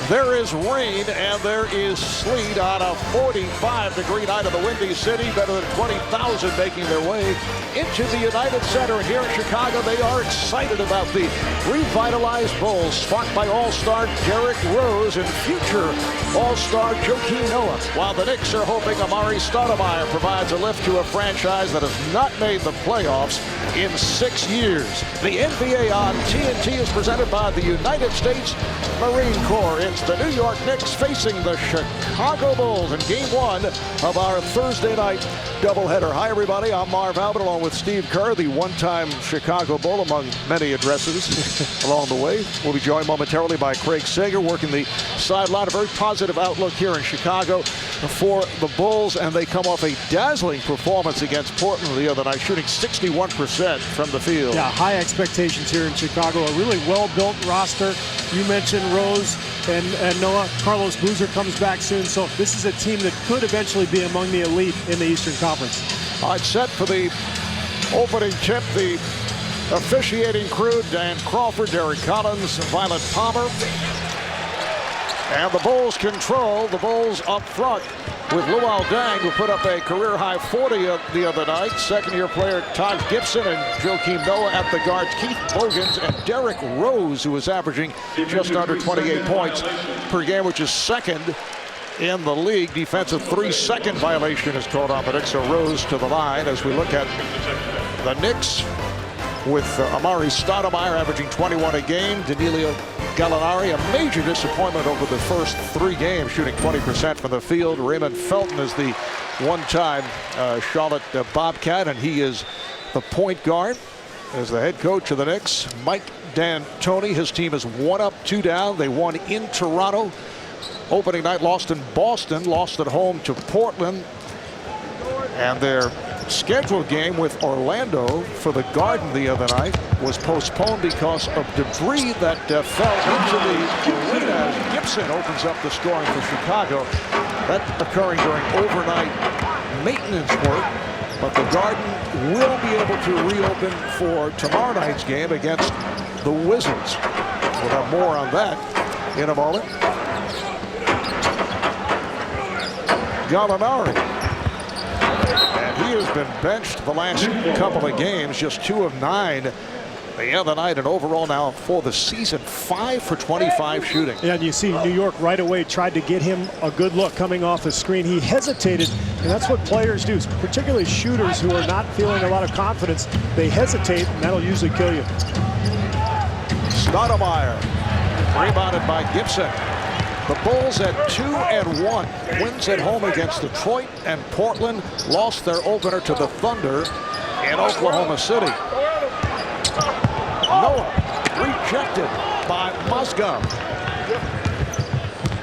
There is rain and there is sleet on a 45-degree night of the Windy City. Better than 20,000 making their way into the United Center here in Chicago. They are excited about the revitalized Bulls, sparked by All-Star Derrick Rose and future All-Star Joakim Noah. While the Knicks are hoping Amari Stoudemire provides a lift to a franchise that has not made the playoffs in 6 years. The NBA on TNT is presented by the United States Marine Corps. It's the New York Knicks facing the Chicago Bulls in Game 1 of our Thursday night doubleheader. Hi, everybody. I'm Marv Albert, along with Steve Kerr, the one-time Chicago Bull, among many addresses along the way. We'll be joined momentarily by Craig Sager, working the sideline. A very positive outlook here in Chicago for the Bulls, and they come off a dazzling performance against Portland the other night, shooting 61% from the field. Yeah, high expectations here in Chicago. A really well-built roster. You mentioned Rose and Noah. Carlos Boozer comes back soon, so this is a team that could eventually be among the elite in the Eastern Conference. All right, set for the opening tip, the officiating crew: Dan Crawford, Derek Collins, Violet Palmer. And the Bulls control. The Bulls up front with Luol Deng, who put up a career-high 40 the other night. Second-year player Taj Gibson and Joakim Noah at the guards. Keith Bogans and Derrick Rose, who is averaging just under 28 points per game, which is second in the league. Defensive 3-second violation is called on the Knicks. So Rose to the line as we look at the Knicks with Amari Stoudemire averaging 21 a game. Danilo Gallinari, a major disappointment over the first 3 games, shooting 20% from the field. Raymond Felton is the one-time Charlotte Bobcat, and he is the point guard as the head coach of the Knicks. Mike D'Antoni, his team is 1 up, 2 down. They won in Toronto. Opening night, lost in Boston, lost at home to Portland. And their scheduled game with Orlando for the Garden the other night was postponed because of debris that fell into the arena as Gibson opens up the scoring for Chicago. That occurring during overnight maintenance work, but the Garden will be able to reopen for tomorrow night's game against the Wizards. We'll have more on that in a moment. Gallinari. He has been benched the last couple of games, just 2 of 9 the other night, and overall now for the season 5 for 25 shooting. Yeah, and you see New York right away tried to get him a good look coming off the screen. He hesitated, and that's what players do, particularly shooters who are not feeling a lot of confidence. They hesitate, and that'll usually kill you. Stoudemire, rebounded by Gibson. The Bulls at 2-1, wins at home against Detroit and Portland, lost their opener to the Thunder in Oklahoma City. Noah rejected by Mozgov.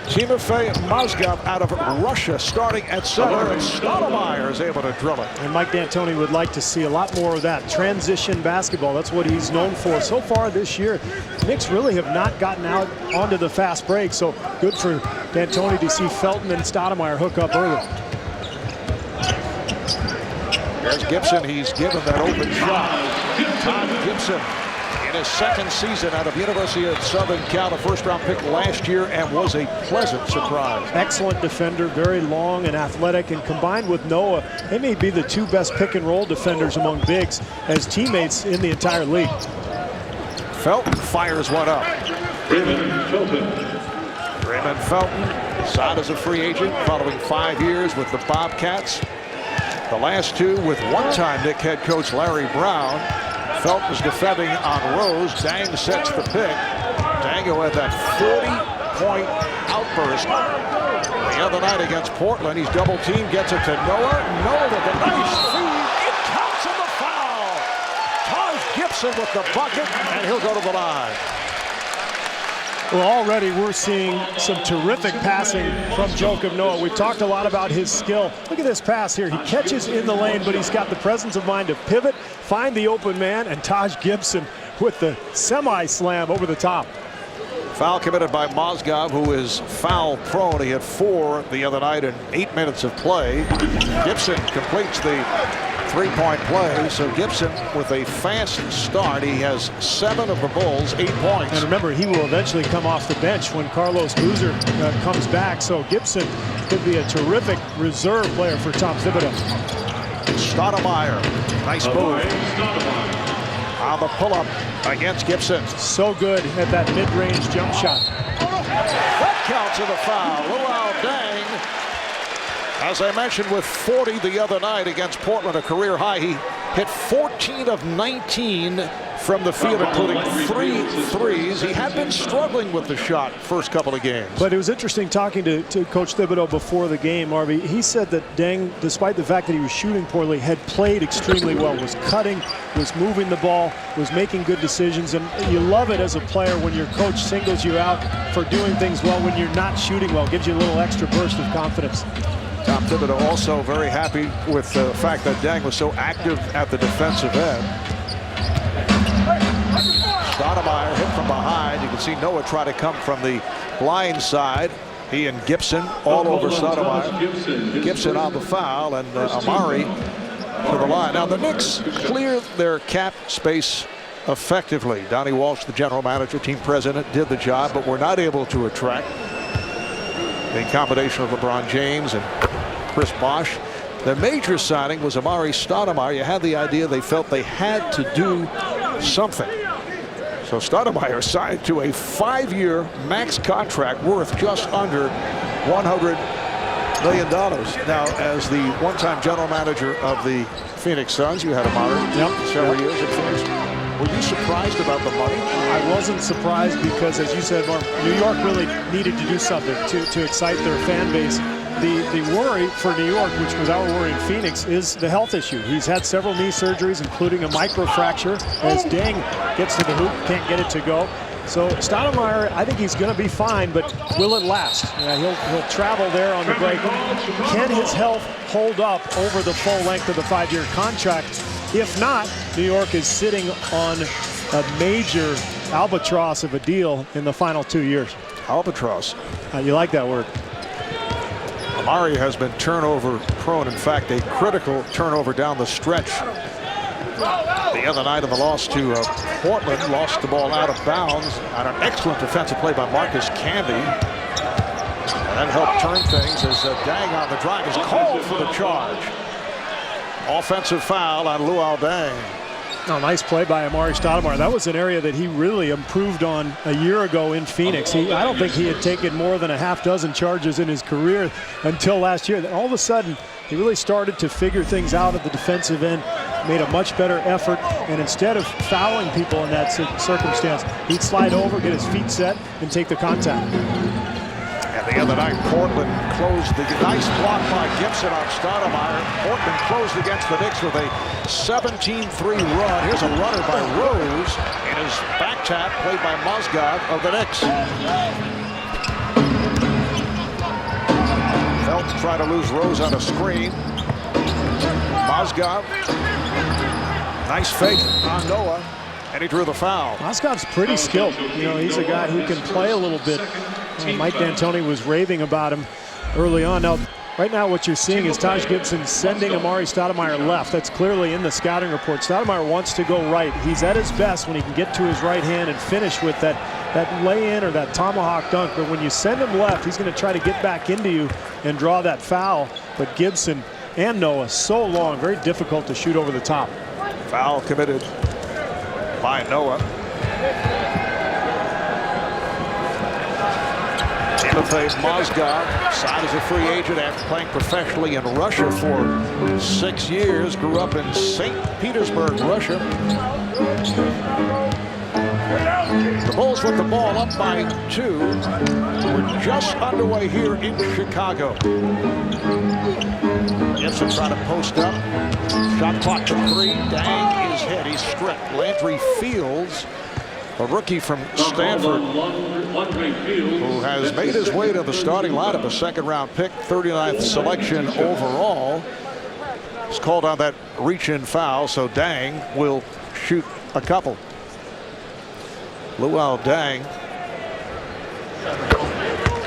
Timofey Mozgov out of Russia starting at center, and Stoudemire is able to drill it. And Mike D'Antoni would like to see a lot more of that transition basketball. That's what he's known for. So far this year, Knicks really have not gotten out onto the fast break, so good for D'Antoni to see Felton and Stoudemire hook up early. There's Gibson. He's given that open shot. Todd Gibson, in his second season out of University of Southern Cal, the first-round pick last year, and was a pleasant surprise. Excellent defender, very long and athletic, and combined with Noah, they may be the 2 best pick-and-roll defenders among bigs as teammates in the entire league. Felton fires one up. Raymond Felton signed as a free agent following 5 years with the Bobcats. The last 2 with one-time Knicks head coach Larry Brown. Felton is defending on Rose. Deng sets the pick. Deng had that 40-point outburst the other night against Portland. He's double-teamed, gets it to Noah. Noah with a nice feed. It counts in the foul. Taj Gibson with the bucket, and he'll go to the line. Well, already we're seeing some terrific passing from Joakim Noah. We've talked a lot about his skill. Look at this pass here. He catches in the lane, but he's got the presence of mind to pivot, find the open man, and Taj Gibson with the semi-slam over the top. Foul committed by Mozgov, who is foul prone. He had 4 the other night in 8 minutes of play. Gibson completes the three-point play. So Gibson with a fast start. He has 7 of the Bulls' 8 points. And remember, he will eventually come off the bench when Carlos Boozer comes back. So Gibson could be a terrific reserve player for Tom Thibodeau. Stoudemire, nice move on the pull-up against Gibson. So good at that mid-range jump shot. That counts as a foul. Luau Deng, as I mentioned, with 40 the other night against Portland, a career high. He hit 14 of 19 from the field, including 3 threes. He had been struggling with the shot first couple of games. But it was interesting talking to Coach Thibodeau before the game, Harvey. He said that Deng, despite the fact that he was shooting poorly, had played extremely well, was cutting, was moving the ball, was making good decisions. And you love it as a player when your coach singles you out for doing things well when you're not shooting well. Gives you a little extra burst of confidence. Tom Thibodeau also very happy with the fact that Deng was so active at the defensive end. Stoudemire hit from behind. You can see Noah try to come from the blind side. He and Gibson all over Stoudemire. Gibson on the foul, and Amari to the line. Now the Knicks cleared their cap space effectively. Donnie Walsh, the general manager, team president, did the job, but were not able to attract a combination of LeBron James and Chris Bosh. The major signing was Amari Stoudemire. You had the idea they felt they had to do something. So Stoudemire signed to a 5-year max contract worth just under $100 million. Now, as the one-time general manager of the Phoenix Suns, you had Amari several years at Phoenix. Were you surprised about the money? I wasn't surprised because, as you said, Mark, New York really needed to do something to excite their fan base. The worry for New York, which was our worry in Phoenix, is the health issue. He's had several knee surgeries, including a microfracture. As Deng gets to the hoop, can't get it to go. So Stoudemire, I think he's going to be fine, but will it last? He'll travel there on the break. Can his health hold up over the full length of the 5-year contract? If not, New York is sitting on a major albatross of a deal in the final 2 years. Albatross. You like that word? Amari has been turnover prone. In fact, a critical turnover down the stretch. The other night in the loss to Portland, lost the ball out of bounds on an excellent defensive play by Marcus Camby. And that helped turn things as Deng on the drive is called for the charge. Offensive foul on Luau Deng. Oh, nice play by Amari Stoudemire. That was an area that he really improved on a year ago in Phoenix. I don't think he had taken more than a half-dozen charges in his career until last year. All of a sudden, he really started to figure things out at the defensive end, made a much better effort, and instead of fouling people in that circumstance, he'd slide over, get his feet set, and take the contact. And the other night, Portland closed the nice block by Gibson on Stoudemire. Portland closed against the Knicks with a 17-3 run. Here's a runner by Rose in his back tap, played by Mozgov of the Knicks. Felt try to lose Rose on a screen. Mozgov, nice fake on Noah, and he drew the foul. Mozgov's pretty skilled. You know, he's a guy who can play a little bit. Mike D'Antoni was raving about him early on. Now, right now what you're seeing is Taj Gibson sending Amari Stoudemire left. That's clearly in the scouting report. Stoudemire wants to go right. He's at his best when he can get to his right hand and finish with that lay-in or that tomahawk dunk. But when you send him left, he's going to try to get back into you and draw that foul. But Gibson and Noah, so long, very difficult to shoot over the top. Foul committed by Noah. Timothy Mozgov signed as a free agent after playing professionally in Russia for 6 years. Grew up in St. Petersburg, Russia. The Bulls with the ball up by 2. We're just underway here in Chicago. Gibson trying to post up. Shot clock to 3. Deng is hit. He's stripped. Landry Fields, a rookie from Stanford, who has made his way to the starting lineup, a second-round pick, 39th selection overall. He's called on that reach-in foul, so Deng will shoot a couple. Luau Deng,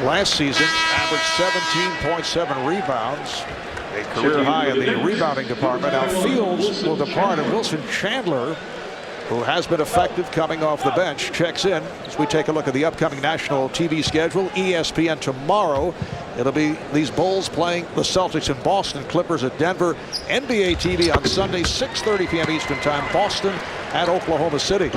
last season, averaged 17.7 rebounds A career high in the rebounding department. Now Fields will depart, and Wilson Chandler, who has been effective coming off the bench, checks in as we take a look at the upcoming national TV schedule. ESPN tomorrow. It'll be these Bulls playing the Celtics in Boston, Clippers at Denver. NBA TV on Sunday, 6:30 p.m. Eastern Time, Boston at Oklahoma City.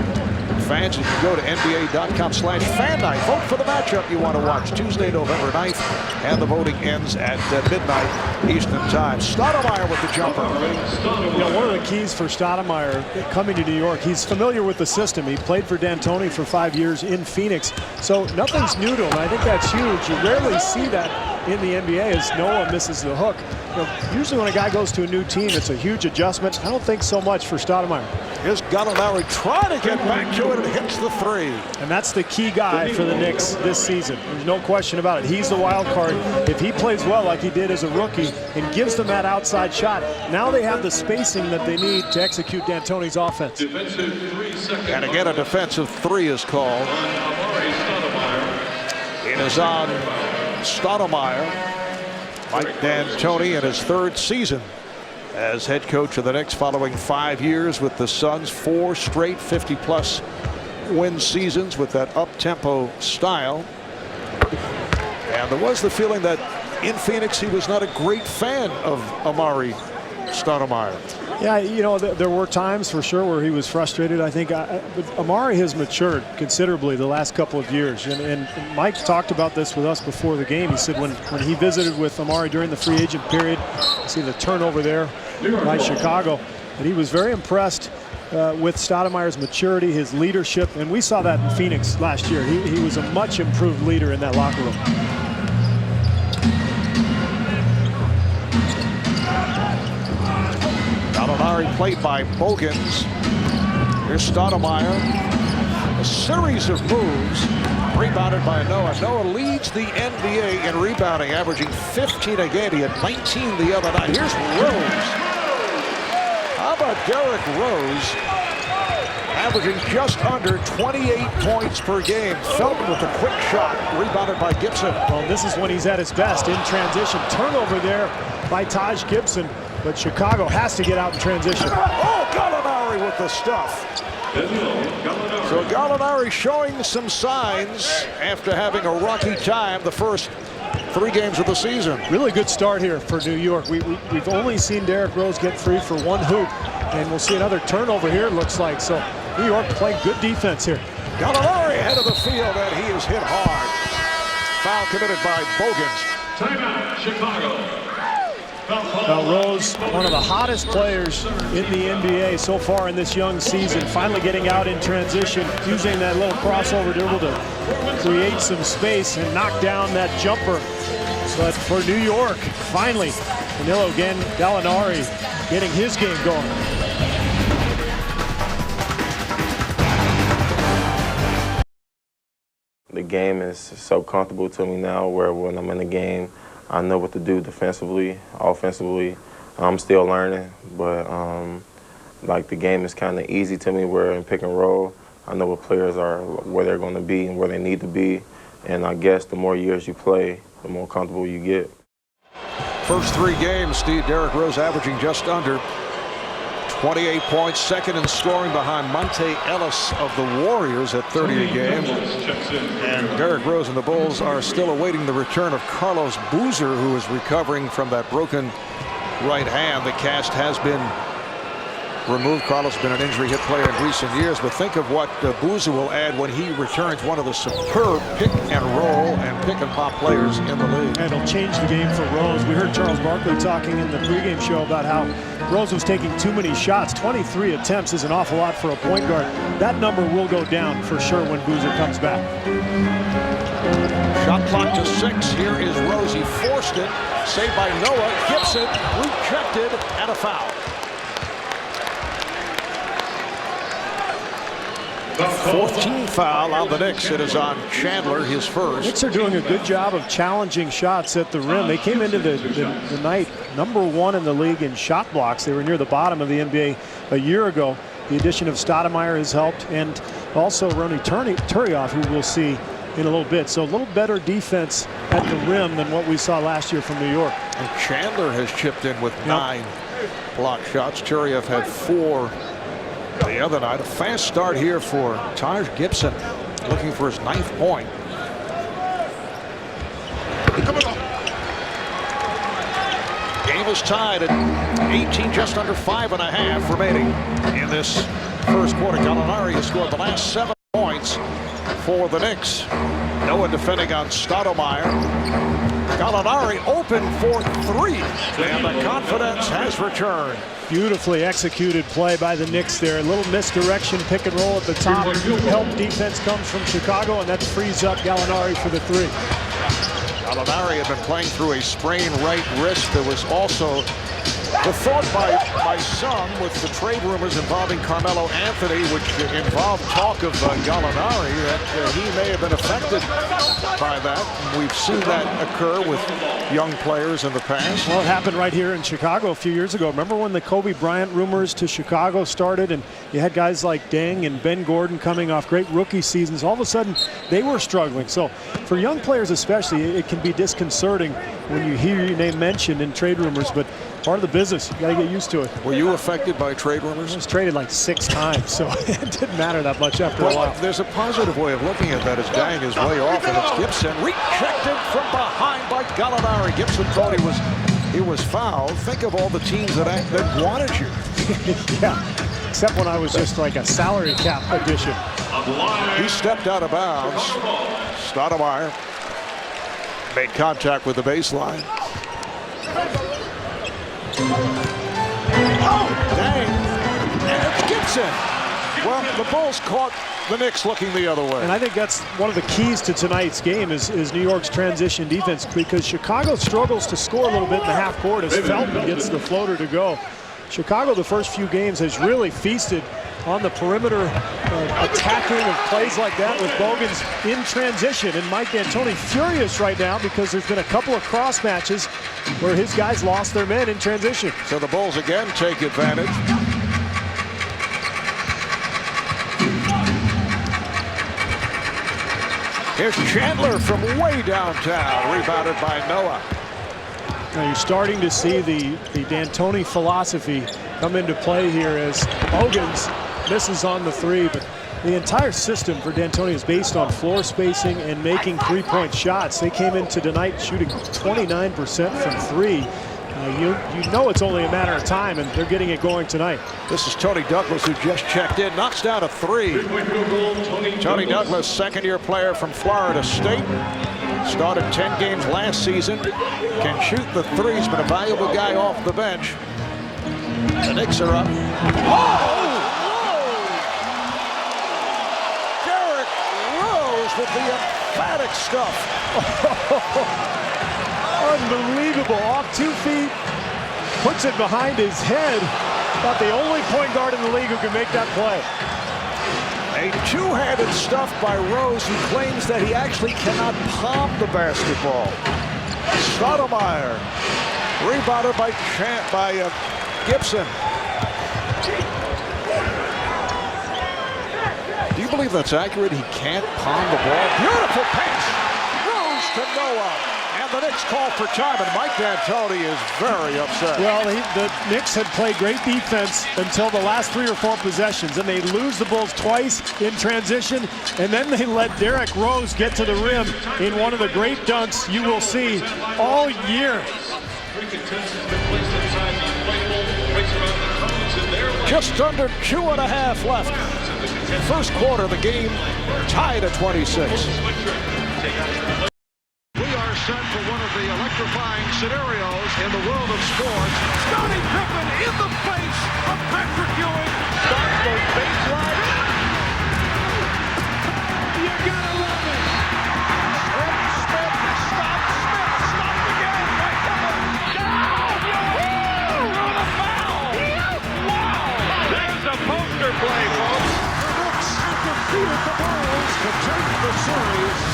Fans, you can go to NBA.com/FanNight. Vote for the matchup you want to watch Tuesday, November 9th, and the voting ends at midnight Eastern Time. Stoudemire with the jumper. You know, one of the keys for Stoudemire coming to New York, he's familiar with the system. He played for D'Antoni for 5 years in Phoenix, so nothing's new to him. I think that's huge. You rarely see that in the NBA as Noah misses the hook. You know, usually when a guy goes to a new team, it's a huge adjustment. I don't think so much for Stoudemire. Here's Gallinari trying to get back to it and hits the three. And that's the key guy for the Knicks this season. There's no question about it. He's the wild card. If he plays well like he did as a rookie and gives them that outside shot, now they have the spacing that they need to execute D'Antoni's offense. And again, a defensive three is called. It is on Stoudemire. Mike D'Antoni in his third season as head coach of the Knicks, following 5 years with the Suns, 4 straight 50-plus win seasons with that up-tempo style. And there was the feeling that in Phoenix he was not a great fan of Amari Stoudemire. Yeah, you know, there were times for sure where he was frustrated, I think. But Amari has matured considerably the last couple of years. And Mike talked about this with us before the game. He said when he visited with Amari during the free agent period, you see the turnover there by Chicago, and he was very impressed with Stoudemire's maturity, his leadership. And we saw that in Phoenix last year. He was a much improved leader in that locker room. Gallinari played by Bogans. Here's Stoudemire. A series of moves rebounded by Noah. Noah leads the NBA in rebounding, averaging 15 a game. He had 19 the other night. Here's Rose. How about Derrick Rose, averaging just under 28 points per game. Felton with a quick shot, rebounded by Gibson. Well, this is when he's at his best in transition. Turnover there by Taj Gibson. But Chicago has to get out in transition. Oh, Gallinari with the stuff. So Gallinari showing some signs after having a rocky time the first 3 games of the season. Really good start here for New York. We've only seen Derrick Rose get free for 1 hoop, and we'll see another turnover here, it looks like. So New York playing good defense here. Gallinari ahead of the field, and he is hit hard. Foul committed by Bogans. Timeout, Chicago. Now Rose, one of the hottest players in the NBA so far in this young season, finally getting out in transition, using that little crossover to be able to create some space and knock down that jumper. But for New York, finally, Danilo again, Gallinari getting his game going. The game is so comfortable to me now where when I'm in the game, I know what to do defensively, offensively. I'm still learning, but like the game is kind of easy to me where in pick and roll, I know what players are, where they're going to be and where they need to be. And I guess the more years you play, the more comfortable you get. First 3 games, Derrick Rose averaging just under 28 points, second in scoring behind Monte Ellis of the Warriors at 30 a game. And Derrick Rose and the Bulls are still awaiting the return of Carlos Boozer, who is recovering from that broken right hand. The cast has been removed. Carlos has been an injury hit player in recent years, but think of what Boozer will add when he returns, one of the superb pick and roll and pick and pop players in the league. And it'll change the game for Rose. We heard Charles Barkley talking in the pregame show about how Rose was taking too many shots. 23 attempts is an awful lot for a point guard. That number will go down for sure when Boozer comes back. Shot clock to 6. Here is Rose. He forced it. Saved by Noah. Gibson rejected and a foul. 14th foul on the Knicks. It is on Chandler, his first. Knicks are doing a good job of challenging shots at the rim. They came into the night #1 in the league in shot blocks. They were near the bottom of the NBA a year ago. The addition of Stoudemire has helped, and also Ronnie Turiaf, who we'll see in a little bit. So a little better defense at the rim than what we saw last year from New York. And Chandler has chipped in with 9 block shots. Turiev had 4 the other night. A fast start here for Taj Gibson, looking for his 9th point. Game is tied at 18, just under 5.5 remaining in this first quarter. Gallinari has scored the last 7 points for the Knicks. Noah defending on Stoudemire. Gallinari open for 3, and the confidence has returned. Beautifully executed play by the Knicks there. A little misdirection, pick and roll at the top. Help defense comes from Chicago, and that frees up Gallinari for the 3. Gallinari had been playing through a sprained right wrist. There was also the thought by some with the trade rumors involving Carmelo Anthony, which involved talk of Gallinari, that he may have been affected by that. We've seen that occur with young players in the past. Well, it happened right here in Chicago a few years ago. Remember when the Kobe Bryant rumors to Chicago started, and you had guys like Deng and Ben Gordon coming off great rookie seasons. All of a sudden, they were struggling. So for young players especially, it can be disconcerting when you hear your name mentioned in trade rumors, but part of the business. You got to get used to it. Were you affected by trade rumors? I was traded like 6 times, so it didn't matter that much after a while. There's a positive way of looking at that as Dang is way off, and it's Gibson rejected from behind by Gallinari. Gibson thought he was fouled. Think of all the teams that wanted you. Yeah, except when I was just like a salary cap addition. He stepped out of bounds. Stoudemire made contact with the baseline. Oh, dang. And it's Gibson. Well, the Bulls caught the Knicks looking the other way. And I think that's one of the keys to tonight's game is New York's transition defense, because Chicago struggles to score a little bit in the half court as Felton gets the floater to go. Chicago, the first few games, has really feasted on the perimeter attacking of plays like that with Bogans in transition. And Mike D'Antoni furious right now because there's been a couple of cross matches where his guys lost their men in transition. So the Bulls again take advantage. Here's Chandler from way downtown, rebounded by Noah. Now you're starting to see the D'Antoni philosophy come into play here as Bogans misses on the 3, but the entire system for D'Antoni is based on floor spacing and making 3-point shots. They came into tonight shooting 29% from 3. You know it's only a matter of time, and they're getting it going tonight. This is Tony Douglas, who just checked in, knocks down a 3. Tony Douglas, second-year player from Florida State. Started 10 games last season. Can shoot the 3. He's been a valuable guy off the bench. The Knicks are up. Oh! Derrick Rose with the emphatic stuff. Unbelievable. Off 2 feet. Puts it behind his head. About the only point guard in the league who can make that play. A two-handed stuff by Rose, who claims that he actually cannot palm the basketball. Stoudemire, rebounded by Gibson. Do you believe that's accurate? He can't palm the ball. Beautiful pass. Rose to Noah. And the Knicks call for time, and Mike D'Antoni is very upset. Well, the Knicks had played great defense until the last 3 or 4 possessions, and they lose the Bulls twice in transition, and then they let Derrick Rose get to the rim in one of the great dunks you will see all year. Just under 2.5 left. First quarter, the game tied at 26. Set for one of the electrifying scenarios in the world of sports. Scottie Pippen in the face of Patrick Ewing. Starts the baseline. You gotta love it. Smith stopped. Smith stopped again. Right down. Ewing on a foul. Wow. There's a poster play, folks. The Knicks defeated the Bulls to take the series.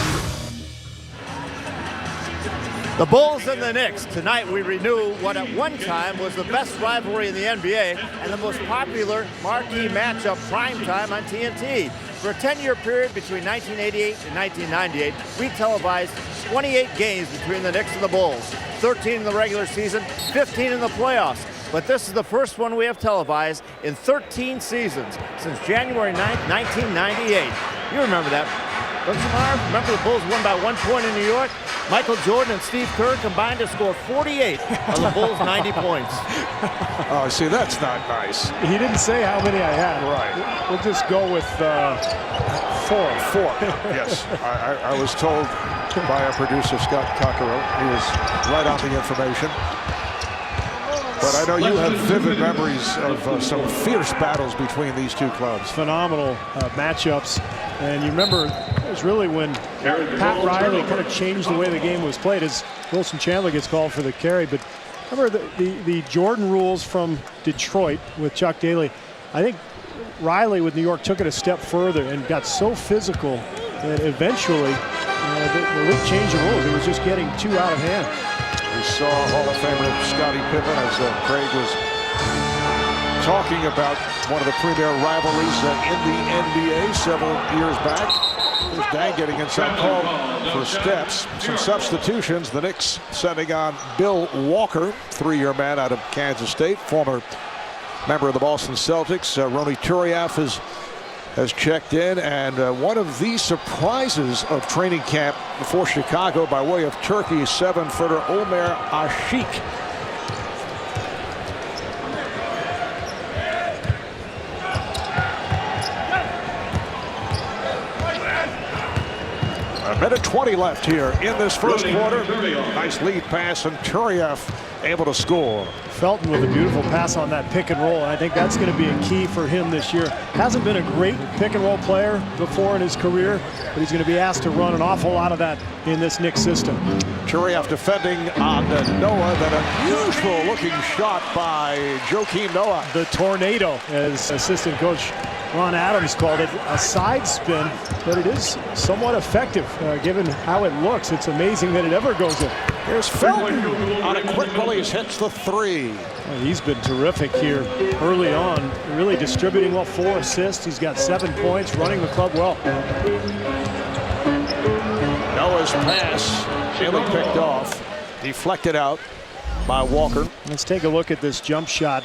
The Bulls and the Knicks. Tonight we renew what at one time was the best rivalry in the NBA and the most popular marquee matchup, primetime on TNT. For a 10-year period between 1988 and 1998, we televised 28 games between the Knicks and the Bulls, 13 in the regular season, 15 in the playoffs. But this is the first one we have televised in 13 seasons since January 9th, 1998. You remember that, don't you, Marv? Remember the Bulls won by 1 point in New York? Michael Jordan and Steve Kerr combined to score 48 of the Bulls' 90 points. Oh, see, that's not nice. He didn't say how many I had. Right. We'll just go with 4. Yes. I was told by our producer, Scott Cockerell, he was right on the information. But I know you have vivid memories of some fierce battles between these two clubs. Phenomenal matchups. And you remember, it was really when Pat Riley kind of changed the way the game was played as Wilson Chandler gets called for the carry. But remember the Jordan rules from Detroit with Chuck Daly. I think Riley with New York took it a step further and got so physical that eventually the league changed the rules. It was just getting too out of hand. We saw Hall of Famer Scottie Pippen as Craig was talking about one of the premier rivalries in the NBA several years back. Here's Dang getting inside, called for steps. Some substitutions. The Knicks sending on Bill Walker, 3-year man out of Kansas State, former member of the Boston Celtics. Ronny Turiaf has checked in, and one of the surprises of training camp for Chicago by way of Turkey, 7-footer Omer Asik. A minute 20 left here in this first quarter. Nice lead pass, and Turiaf able to score. Felton with a beautiful pass on that pick and roll, and I think that's going to be a key for him this year. Hasn't been a great pick and roll player before in his career, but he's going to be asked to run an awful lot of that in this Knicks system. Turiaf defending on Noah. Then a unusual looking shot by Joakim Noah. The tornado, as assistant coach Ron Adams called it, a side spin, but it is somewhat effective given how it looks. It's amazing that it ever goes in. Here's Felton on a quick release, hits the 3. Well, he's been terrific here early on, really distributing well, 4 assists. He's got 7 points, running the club well. Noah's pass nearly picked off, deflected out by Walker. Let's take a look at this jump shot.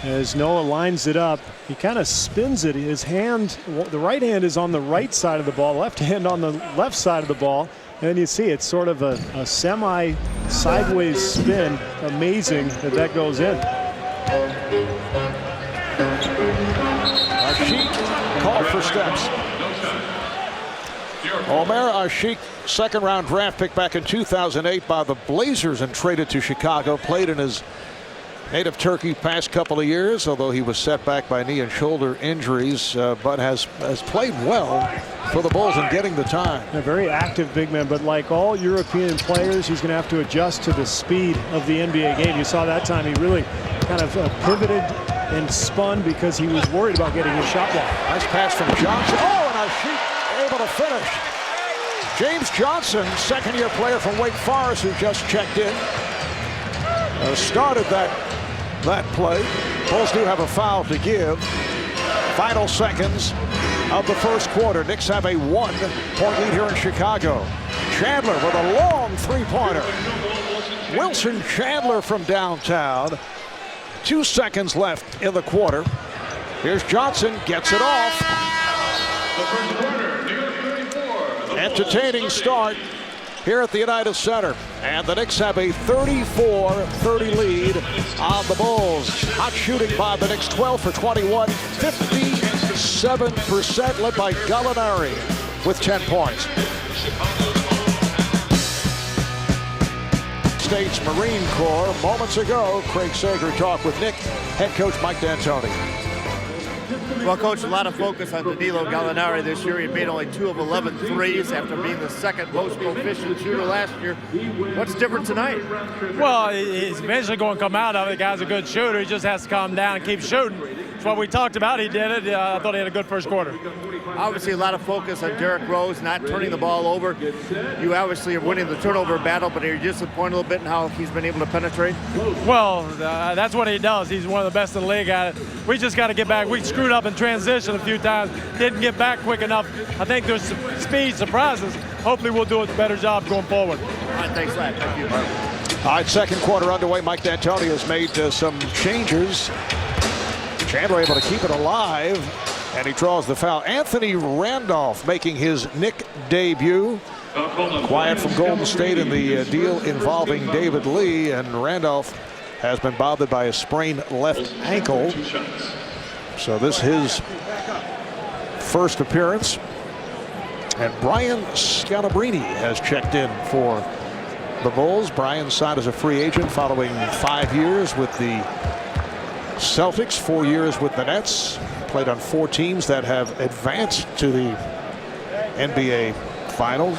As Noah lines it up, he kind of spins it. His hand, the right hand is on the right side of the ball, left hand on the left side of the ball. And you see it's sort of a semi-sideways spin. Amazing that goes in. Asik called for steps. Omer Asik, second-round draft pick back in 2008 by the Blazers and traded to Chicago. Played in his native Turkey past couple of years, although he was set back by knee and shoulder injuries, but has played well for the Bulls in getting the time. A very active big man, but like all European players, he's going to have to adjust to the speed of the NBA game. You saw that time he really kind of pivoted and spun because he was worried about getting his shot blocked. Nice pass from Johnson. Oh, and Asik able to finish. James Johnson, second-year player from Wake Forest, who just checked in, started that play. Bulls do have a foul to give. Final seconds of the first quarter. Knicks have a 1-point lead here in Chicago. Chandler with a long three-pointer. Wilson Chandler from downtown. 2 seconds left in the quarter. Here's Johnson, gets it off. Entertaining start here at the United Center. And the Knicks have a 34-30 lead on the Bulls. Hot shooting by the Knicks, 12 for 21, 57%, led by Gallinari with 10 points. States Marine Corps. Moments ago, Craig Sager talked with Knick head coach Mike D'Antoni. Well, Coach, a lot of focus on Danilo Gallinari this year. He made only 2 of 11 threes after being the second most proficient shooter last year. What's different tonight? Well, he's eventually going to come out of it. The guy's a good shooter. He just has to calm down and keep shooting. what we talked about, he did it. I thought he had a good first quarter. Obviously, a lot of focus on Derrick Rose not turning the ball over. You obviously are winning the turnover battle, but are you disappointed a little bit in how he's been able to penetrate? Well, that's what he does. He's one of the best in the league at it. We just got to get back. We screwed up in transition a few times. Didn't get back quick enough. I think there's some speed surprises. Hopefully, we'll do a better job going forward. All right, thanks, Lad. Thank you. All right, second quarter underway. Mike D'Antoni has made some changes. Chandler able to keep it alive, and he draws the foul. Anthony Randolph making his Knick debut. Quiet from Golden State in the deal involving David Lee, and Randolph has been bothered by a sprained left ankle. So this is his first appearance. And Brian Scalabrine has checked in for the Bulls. Brian signed as a free agent following 5 years with the Celtics, 4 years with the Nets. Played on 4 teams that have advanced to the NBA Finals.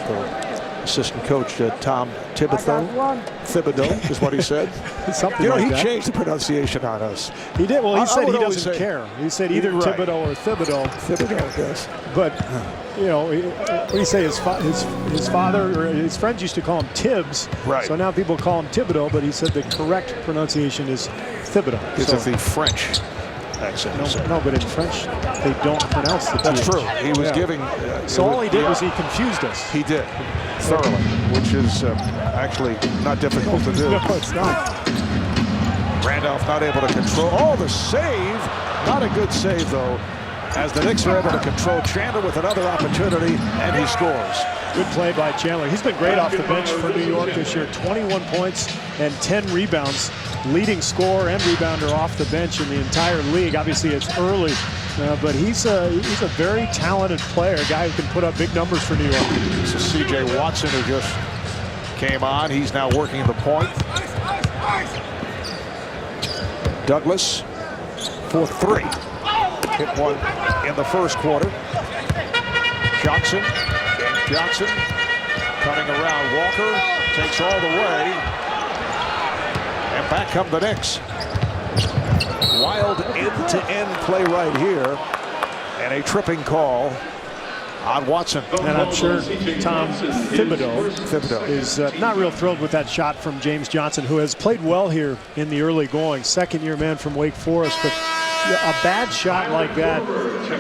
So assistant coach Tom Thibodeau is what he said. Something you know, like he that. changed the pronunciation on us. He did. Well, he said he would always doesn't say- care. He said either Right. Thibodeau or Thibodeau. Thibodeau, yes. But, you know, what do you say? His father or his friends used to call him Tibbs. Right. So now people call him Thibodeau, but he said the correct pronunciation is Thibodeau. It's So- of the French accent. No, but in French, they don't pronounce the That's TH. true. He was Yeah. giving. So all he did was he confused us. He did thoroughly, which is actually not difficult to do. No, it's not. Randolph not able to control. Oh, the save. Not a good save, though, as the Knicks are able to control Chandler with another opportunity, and he scores. Good play by Chandler. He's been great off the bench for New York this year. 21 points and 10 rebounds. Leading scorer and rebounder off the bench in the entire league. Obviously, it's early, but he's a very talented player, a guy who can put up big numbers for New York. This is C.J. Watson, who just came on. He's now working the point. Douglas for 3. Hit one in the first quarter. Johnson coming around Walker, takes all the way, and back come the Knicks. Wild end-to-end play right here, and a tripping call on Watson. And I'm sure Tom Thibodeau is not real thrilled with that shot from James Johnson, who has played well here in the early going. Second-year man from Wake Forest, but a bad shot like that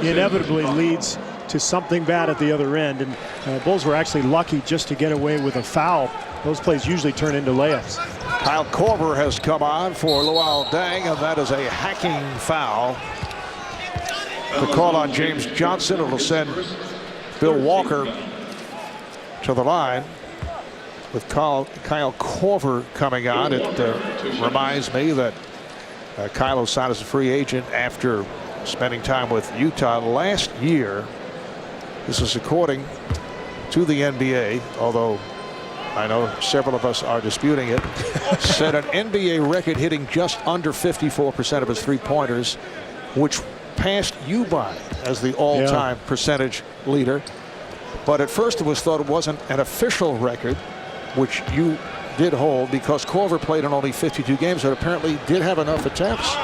inevitably leads to something bad at the other end. And Bulls were actually lucky just to get away with a foul. Those plays usually turn into layups. Kyle Korver has come on for Luol Deng, and that is a hacking foul. The call on James Johnson will send Bill Walker to the line. With Kyle Korver coming on, it reminds me that Kyle signed as a free agent after spending time with Utah last year. This is according to the NBA, although I know several of us are disputing it. Set an NBA record hitting just under 54% of his three-pointers, which passed you by as the all-time percentage leader. But at first it was thought it wasn't an official record, which you did hold because Korver played in only 52 games, but apparently did have enough attempts.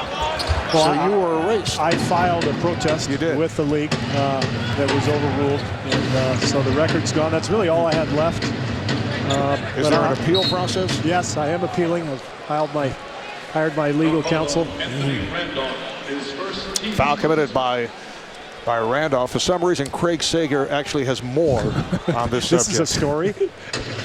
Well, so you were erased. I filed a protest with the league that was overruled, and so the record's gone. That's really all I had left. Is there an appeal process? Yes, I am appealing. I've hired my legal counsel. Foul committed by Randolph. For some reason, Craig Sager actually has more on this subject. This is a story.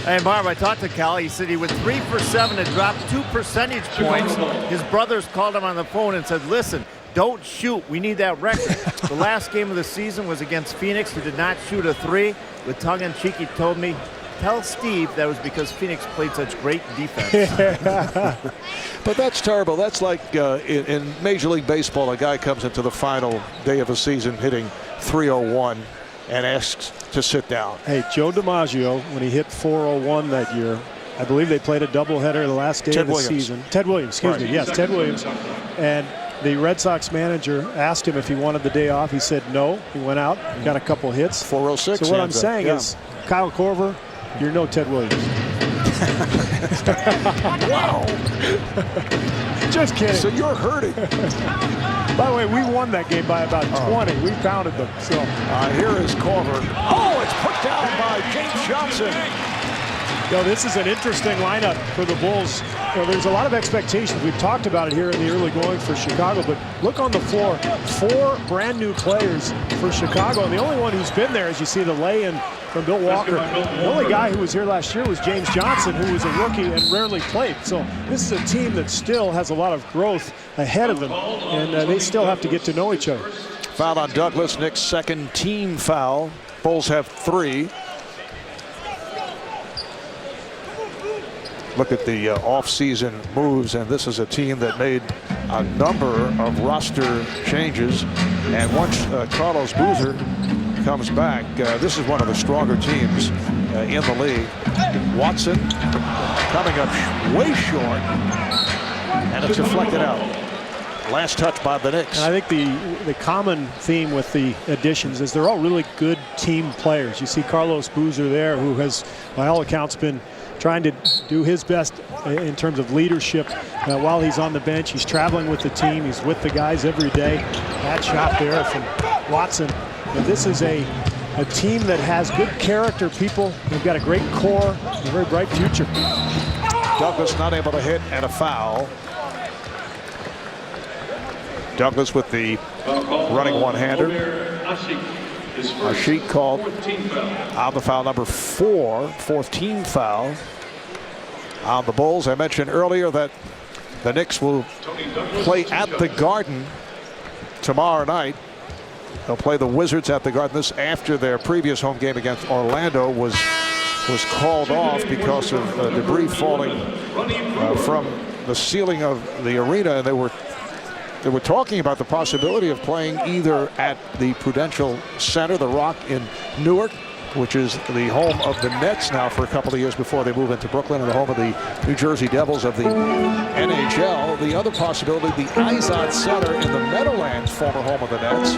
Hey, Marv, I talked to Cal. He said he went 3 for 7 and dropped 2 percentage points. His brothers called him on the phone and said, listen, don't shoot. We need that record. The last game of the season was against Phoenix, who did not shoot a 3. With tongue-in-cheek, he told me, tell Steve that was because Phoenix played such great defense. But that's terrible. That's like in Major League Baseball, a guy comes into the final day of a season hitting .301 and asks to sit down. Hey, Joe DiMaggio, when he hit .401 that year, I believe they played a doubleheader the last day of the season. Ted Williams, excuse me. Yes, Ted Williams. And the Red Sox manager asked him if he wanted the day off. He said no. He went out, got a couple hits. 406. So what I'm saying is, Kyle Korver, you're no Ted Williams. Wow. Just kidding. So you're hurting. By the way, we won that game by about 20. We pounded them. So here is Corver. Oh, it's put down by James Johnson. This is an interesting lineup for the Bulls. There's a lot of expectations. We've talked about it here in the early going for Chicago, but look on the floor. 4 brand new players for Chicago, and the only one who's been there, as you see the lay-in from Bill Walker, the only guy who was here last year was James Johnson, who was a rookie and rarely played. So this is a team that still has a lot of growth ahead of them, and they still have to get to know each other. Foul on Douglas, Knicks' second team foul. Bulls have 3. Look at the off-season moves, and this is a team that made a number of roster changes. And once Carlos Boozer comes back, this is one of the stronger teams in the league. Watson coming up way short, and it's deflected out. Last touch by the Knicks. And I think the common theme with the additions is they're all really good team players. You see Carlos Boozer there, who has, by all accounts, been trying to do his best in terms of leadership while he's on the bench. He's traveling with the team. He's with the guys every day. Bad shot there from Watson. And this is a team that has good character people. They've got a great core, a very bright future. Douglas not able to hit, and a foul. Douglas with the running one-hander. Ashik called on the foul number 4, 4th team foul on the Bulls. I mentioned earlier that the Knicks will play at the Garden tomorrow night. They'll play the Wizards at the Garden. This after their previous home game against Orlando was called off because of debris falling from the ceiling of the arena, and they were talking about the possibility of playing either at the Prudential Center, the Rock in Newark, which is the home of the Nets now for a couple of years before they move into Brooklyn, and the home of the New Jersey Devils of the NHL. The other possibility, the Izod Center in the Meadowlands, former home of the Nets.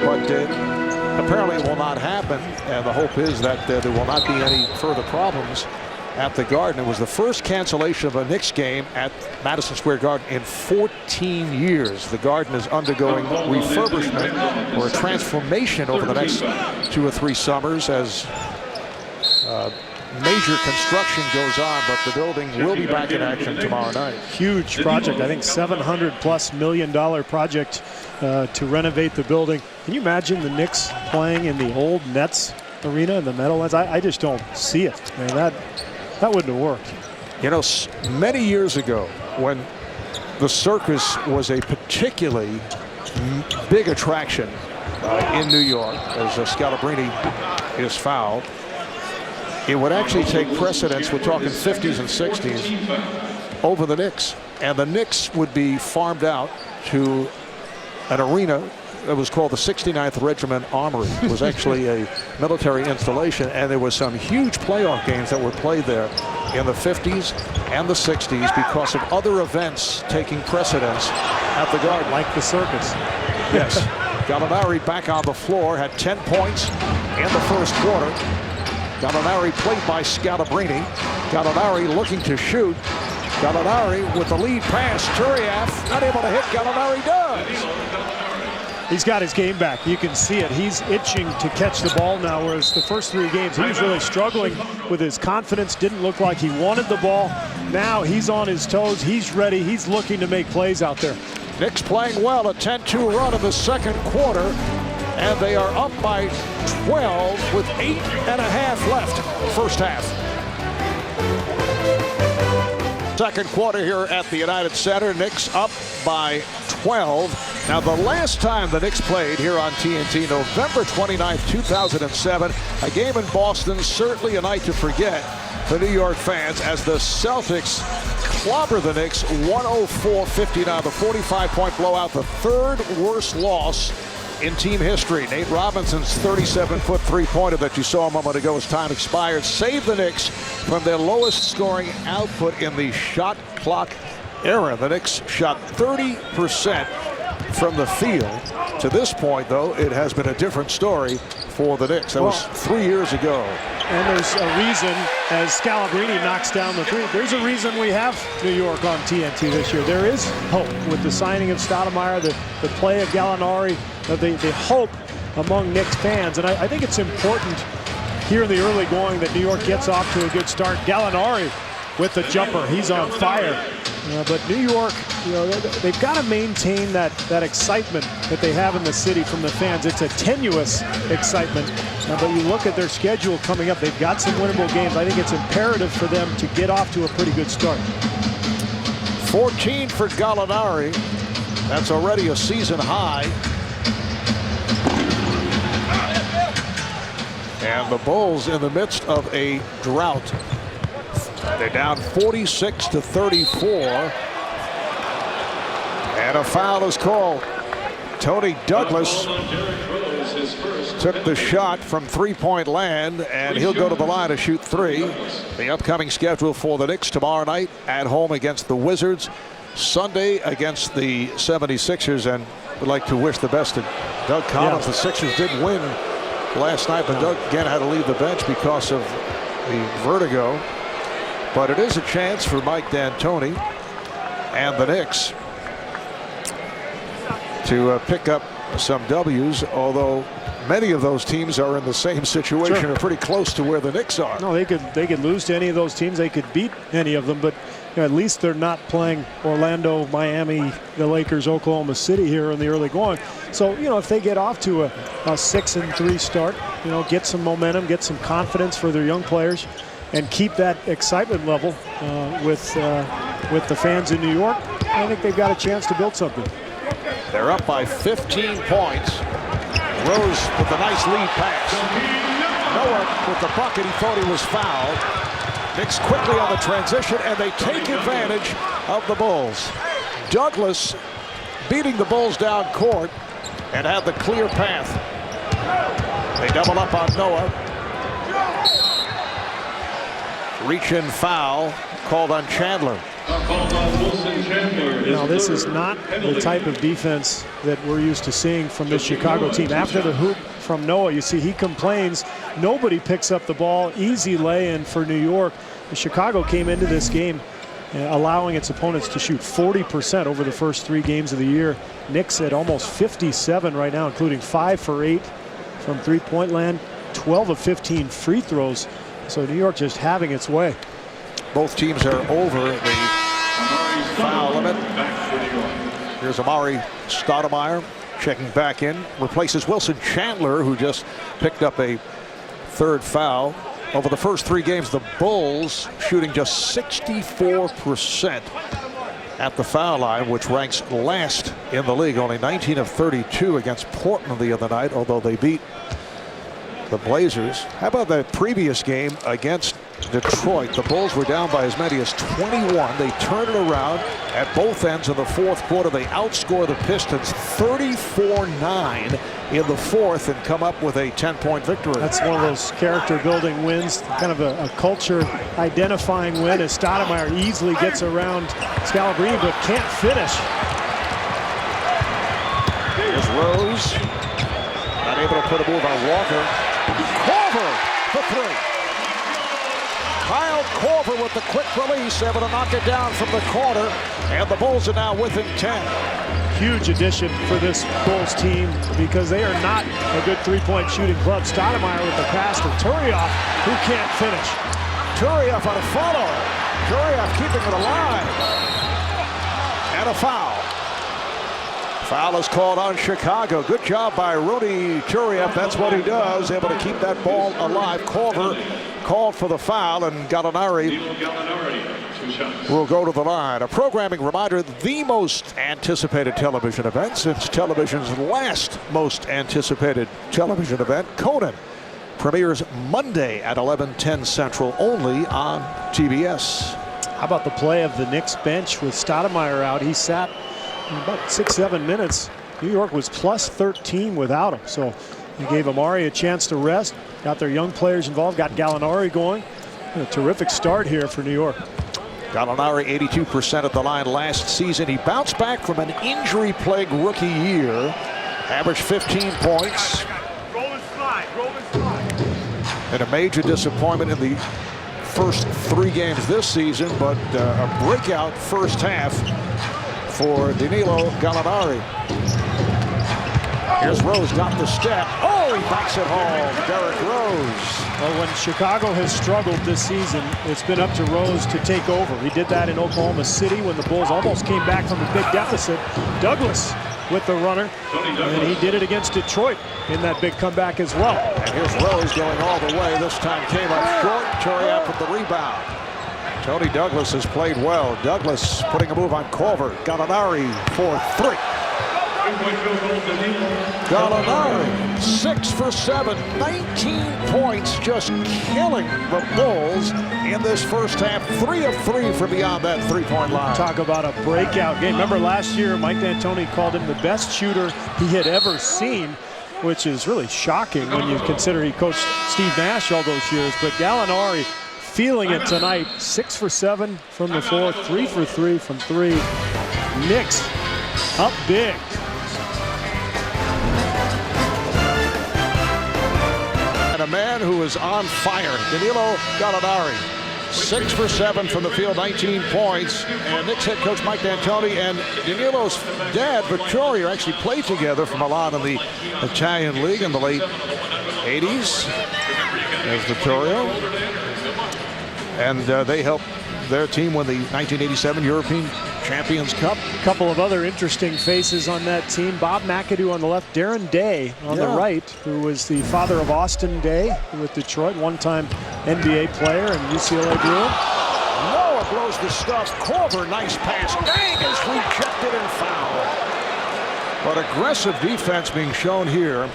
But apparently it will not happen, and the hope is that there will not be any further problems at the Garden. It was the first cancellation of a Knicks game at Madison Square Garden in 14 years. The Garden is undergoing refurbishment or a transformation over the next 2 or 3 summers as major construction goes on, but the building will be back in action tomorrow night. Huge project. I think $700+ million project to renovate the building. Can you imagine the Knicks playing in the old Nets arena in the Meadowlands? I just don't see it. I mean, that wouldn't have worked. You know, many years ago, when the circus was a particularly big attraction in New York, as Scalabrine is fouled, it would actually take precedence, we're talking 50s and 60s, over the Knicks. And the Knicks would be farmed out to an arena that was called the 69th Regiment Armory. It was actually a military installation, and there were some huge playoff games that were played there in the 50s and the 60s because of other events taking precedence at the Garden. Like the circus. Yes. Gallinari back on the floor, had 10 points in the first quarter. Gallinari played by Scalabrine. Gallinari looking to shoot. Gallinari with the lead pass. Turiaf not able to hit. Gallinari does. He's got his game back. You can see it. He's itching to catch the ball now, whereas the first 3 games he was really struggling with his confidence. Didn't look like he wanted the ball. Now he's on his toes. He's ready. He's looking to make plays out there. Knicks playing well. A 10-2 run in the second quarter. And they are up by 12 with 8.5 left. First half. Second quarter here at the United Center. Knicks up by 12. Now, the last time the Knicks played here on TNT, November 29th, 2007, a game in Boston, certainly a night to forget for New York fans as the Celtics clobber the Knicks 104-59, the 45-point blowout, the 3rd worst loss in team history. Nate Robinson's 37-foot three-pointer that you saw a moment ago as time expired saved the Knicks from their lowest scoring output in the shot clock era. The Knicks shot 30% from the field. To this point, though, it has been a different story for the Knicks. That was 3 years ago. And there's a reason, as Scalabrine knocks down the three, there's a reason we have New York on TNT this year. There is hope with the signing of Stoudemire, the play of Gallinari, the hope among Knicks fans. And I think it's important here in the early going that New York gets off to a good start. Gallinari with the jumper, he's on fire. But New York, they've got to maintain that excitement that they have in the city from the fans. It's a tenuous excitement, but you look at their schedule coming up, they've got some winnable games. I think it's imperative for them to get off to a pretty good start. 14 for Gallinari. That's already a season high. And the Bulls in the midst of a drought. They're down 46-34. And a foul is called. Tony Douglas took the shot from three-point land, and he'll go to the line to shoot three. The upcoming schedule for the Knicks tomorrow night at home against the Wizards, Sunday against the 76ers, and we'd like to wish the best to Doug Collins. The Sixers did win last night, but Doug again had to leave the bench because of the vertigo. But it is a chance for Mike D'Antoni and the Knicks to pick up some W's, although many of those teams are in the same situation, or pretty close to where the Knicks are. No, they could lose to any of those teams. They could beat any of them, but at least they're not playing Orlando, Miami, the Lakers, Oklahoma City here in the early going. So, if they get off to a 6-3 start, get some momentum, get some confidence for their young players, and keep that excitement level with the fans in New York, I think they've got a chance to build something. They're up by 15 points. Rose with a nice lead pass. Noah with the bucket. He thought he was fouled. Knicks quickly on the transition, and they take advantage of the Bulls. Douglas beating the Bulls down court and had the clear path. They double up on Noah. Reach-in foul called on Chandler. Now, this is not the type of defense that we're used to seeing from this Chicago team. After the hoop from Noah, you see he complains. Nobody picks up the ball. Easy lay-in for New York. Chicago came into this game allowing its opponents to shoot 40% over the first 3 games of the year. Knicks at almost 57 right now, including 5 for 8 from three-point land, 12 of 15 free throws. So New York just having its way. Both teams are over the foul limit. Here's Amari Stoudemire checking back in, replaces Wilson Chandler, who just picked up a 3rd foul. Over the first 3 games, the Bulls shooting just 64% at the foul line, which ranks last in the league. Only 19 of 32 against Portland the other night, although they beat the Blazers. How about the previous game against Detroit? The Bulls were down by as many as 21. They turn it around at both ends of the 4th quarter. They outscore the Pistons 34-9 in the 4th and come up with a 10-point victory. That's one of those character-building wins, kind of a culture-identifying win, as Stoudemire easily gets around Scalabrine but can't finish. Here's Rose. Not able to put a move on Walker. Korver for 3. Kyle Korver with the quick release, able to knock it down from the corner, and the Bulls are now within 10. Huge addition for this Bulls team because they are not a good three-point shooting club. Stoudemire with the pass to Turioff, who can't finish. Turioff on a follow. Turioff keeping it alive. And a foul. Foul is called on Chicago. Good job by Rudy Turioff. That's what he does, able to keep that ball alive. Korver called for the foul, and Gallinari will go to the line. A programming reminder, the most anticipated television event since television's last most anticipated television event, Conan, premieres Monday at 11:10 Central, only on TBS. How about the play of the Knicks bench with Stoudemire out? He sat about 6-7 minutes. New York was plus 13 without him, so he gave Amari a chance to rest, got their young players involved, got Gallinari going. A terrific start here for New York. Gallinari 82% at the line last season. He bounced back from an injury-plagued rookie year, averaged 15 points. And a major disappointment in the first 3 games this season, but a breakout first half for Danilo Gallinari. Here's Rose, got the step. Oh, he backs it home. Derrick Rose. Well, when Chicago has struggled this season, it's been up to Rose to take over. He did that in Oklahoma City when the Bulls almost came back from a big deficit. Douglas with the runner, and he did it against Detroit in that big comeback as well. And here's Rose going all the way. This time came up short. Turiaf with the rebound. Tony Douglas has played well. Douglas putting a move on Corver. Gallinari for 3. Gallinari 6 for 7, 19 points, just killing the Bulls in this first half. 3 of 3 from beyond that 3-point line. Talk about a breakout game. Remember last year, Mike D'Antoni called him the best shooter he had ever seen, which is really shocking when you consider he coached Steve Nash all those years. But Gallinari feeling it tonight. 6 for 7 from the floor, 3 for 3 from 3. Knicks up big. And a man who is on fire, Danilo Gallinari. 6 for 7 from the field, 19 points. And Knicks head coach Mike D'Antoni and Danilo's dad, Vittorio, actually played together for Milan in the Italian League in the late 80s. There's Vittorio. And they helped their team win the 1987 European Champions Cup. A couple of other interesting faces on that team. Bob McAdoo on the left, Darren Day on the right, who was the father of Austin Day with Detroit, one-time NBA player and UCLA Bruin. Noah blows the stuff. Corver, nice pass. Dang, is rejected and fouled. But aggressive defense being shown here